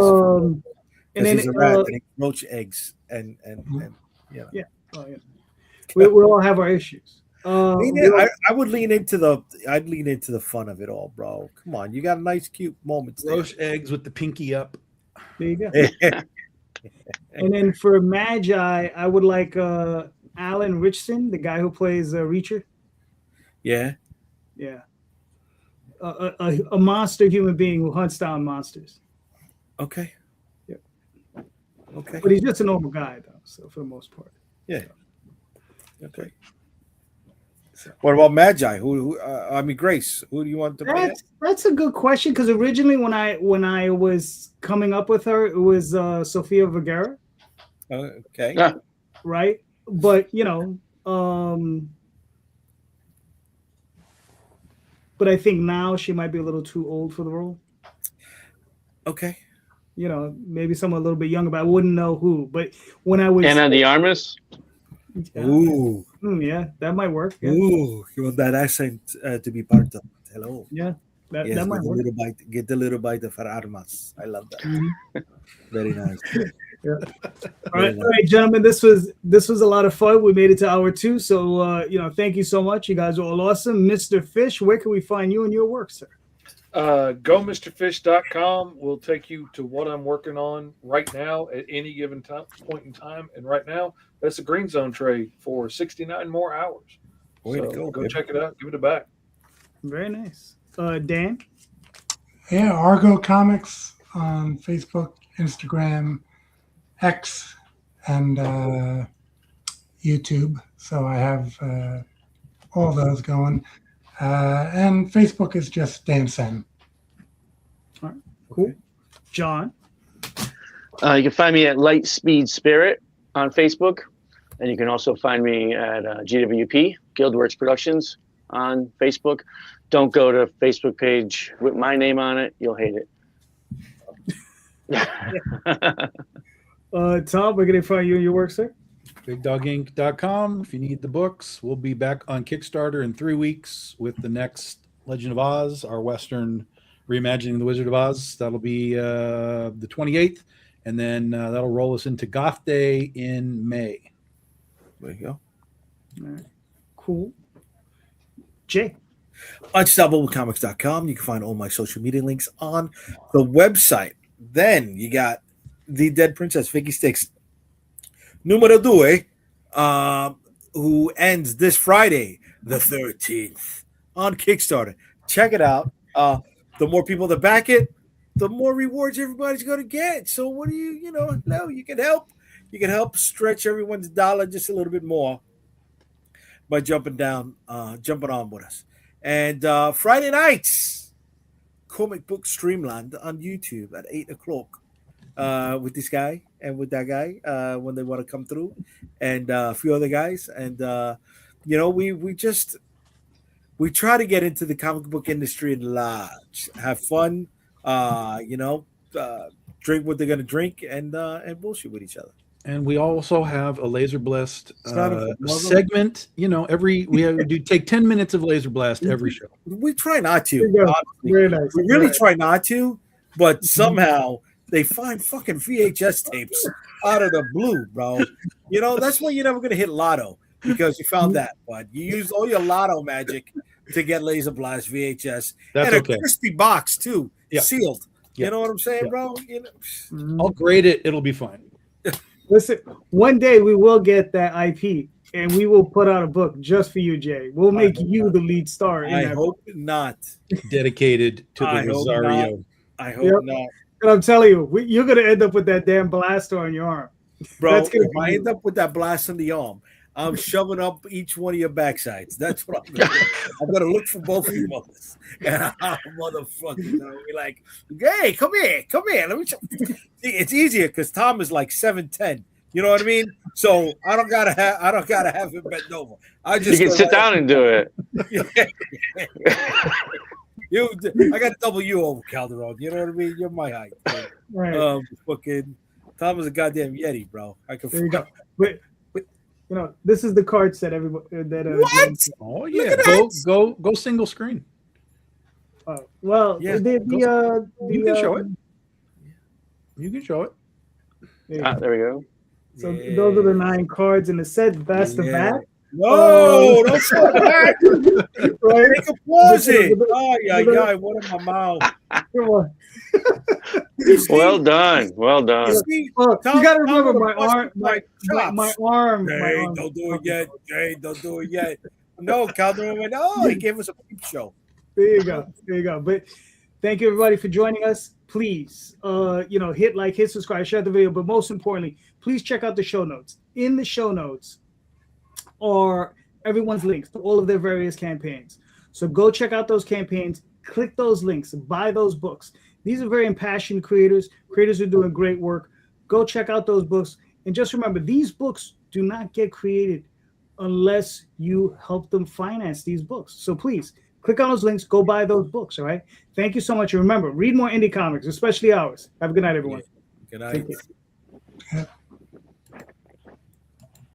And then he's a rat and he roach eggs and yeah. Oh, yeah. We all have our issues. I would lean into the fun of it all, bro. Come on, you got nice, cute moments. Roach eggs with the pinky up. There you go. And then for Magi, I would like Alan Richson, the guy who plays Reacher. Yeah. Yeah. A monster human being who hunts down monsters. Okay. Yeah. Okay. But he's just a normal guy, though. So for the most part. Yeah. Okay. What about Magi? Grace? Who do you want to play? That's a good question, because originally when I was coming up with her, it was Sofia Vergara. Okay. Yeah. Right, but but I think now she might be a little too old for the role. Okay. Maybe someone a little bit younger, but I wouldn't know who. But when I was Ana de Armas. Ooh. Yeah, that might work. Yeah. Ooh, you want that accent to be part of it. Hello. Yeah, that Yes, might work. Get the little bite of Armas. I love that. Mm-hmm. Very nice. Yeah. All right, gentlemen. This was a lot of fun. We made it to hour 2, so thank you so much. You guys are all awesome. Mr. Fish, where can we find you and your work, sir? GoMrFish.com will take you to what I'm working on right now at any given point in time. And right now, that's a Green Zone trade for 69 more hours. Way to go, go baby. check it out. Give it a back. Very nice. Dan? Yeah, Argo Comics on Facebook, Instagram, X, and YouTube. So I have all those going. And Facebook is just Dan Sehn. All right, cool. John? You can find me at Lightspeed Spirit on Facebook. And you can also find me at GWP, Guildworks Productions, on Facebook. Don't go to Facebook page with my name on it. You'll hate it. Tom, where can they find you and your work, sir? BigDogInc.com. If you need the books, we'll be back on Kickstarter in 3 weeks with the next Legend of Oz, our Western reimagining the Wizard of Oz. That'll be the 28th, and then that'll roll us into Goth Day in May. There you go. All right, cool. Jay? UnstoppableComics.com. You can find all my social media links on the website. Then you got The Dead Princess, Vicky Sticks, Numero 2, who ends this Friday, the 13th, on Kickstarter. Check it out. The more people that back it, the more rewards everybody's going to get. So what do you can help. You can help stretch everyone's dollar just a little bit more by jumping on with us. And Friday nights, Comic Book Streamland on YouTube at 8 o'clock with this guy and with that guy when they want to come through, and a few other guys. And we just we try to get into the comic book industry at large, have fun, drink what they're gonna drink, and bullshit with each other. And we also have a Laser Blast segment. We do take 10 minutes of Laser Blast every show. We try not to. Very nice. We really try not to, but somehow they find fucking VHS tapes out of the blue, bro. That's why you're never gonna hit Lotto, because you found that. But you used all your Lotto magic to get Laser Blast VHS. That's and a crispy box too, sealed. Yeah. You know what I'm saying, bro? I'll grade it. It'll be fine. Listen, one day we will get that IP, and we will put out a book just for you, Jay. We'll make you the lead star. I hope not. Dedicated to the Rosario. I hope not. And I'm telling you, you're going to end up with that damn blaster on your arm. Bro, if I end up with that blast on the arm, I'm shoving up each one of your backsides. That's what I'm going to do. I'm going to look for both of you mothers. And motherfuckers will be like, hey, come here. Let me show. See, it's easier because Tom is like 7'10". You know what I mean? So I don't gotta have him bent over. I just you can sit down and do it. I got double you over, Calderon. You know what I mean? You're my height. Right. Fucking Tom is a goddamn Yeti, bro. I can. There you go. But this is the card set. Everybody what? Oh yeah, go single screen. Well, yeah, you can show it. You can show it. There we go. So those are the 9 cards in the set. That's the back. No, don't show it back. Right? Take a pause it. What in my mouth? Come on. Well done. You got to remember my arm. My arm. Jay, don't do it yet. Jay, don't do it yet. No, Calderon went, he gave us a peep show. There you go. But thank you, everybody, for joining us. Please, hit like, hit subscribe, share the video. But most importantly, please check out the show notes. In the show notes are everyone's links to all of their various campaigns. So go check out those campaigns, click those links, buy those books. These are very impassioned creators who are doing great work. Go check out those books. And just remember, these books do not get created unless you help them finance these books. So please, click on those links, go buy those books, all right? Thank you so much. And remember, read more indie comics, especially ours. Have a good night, everyone. Good night.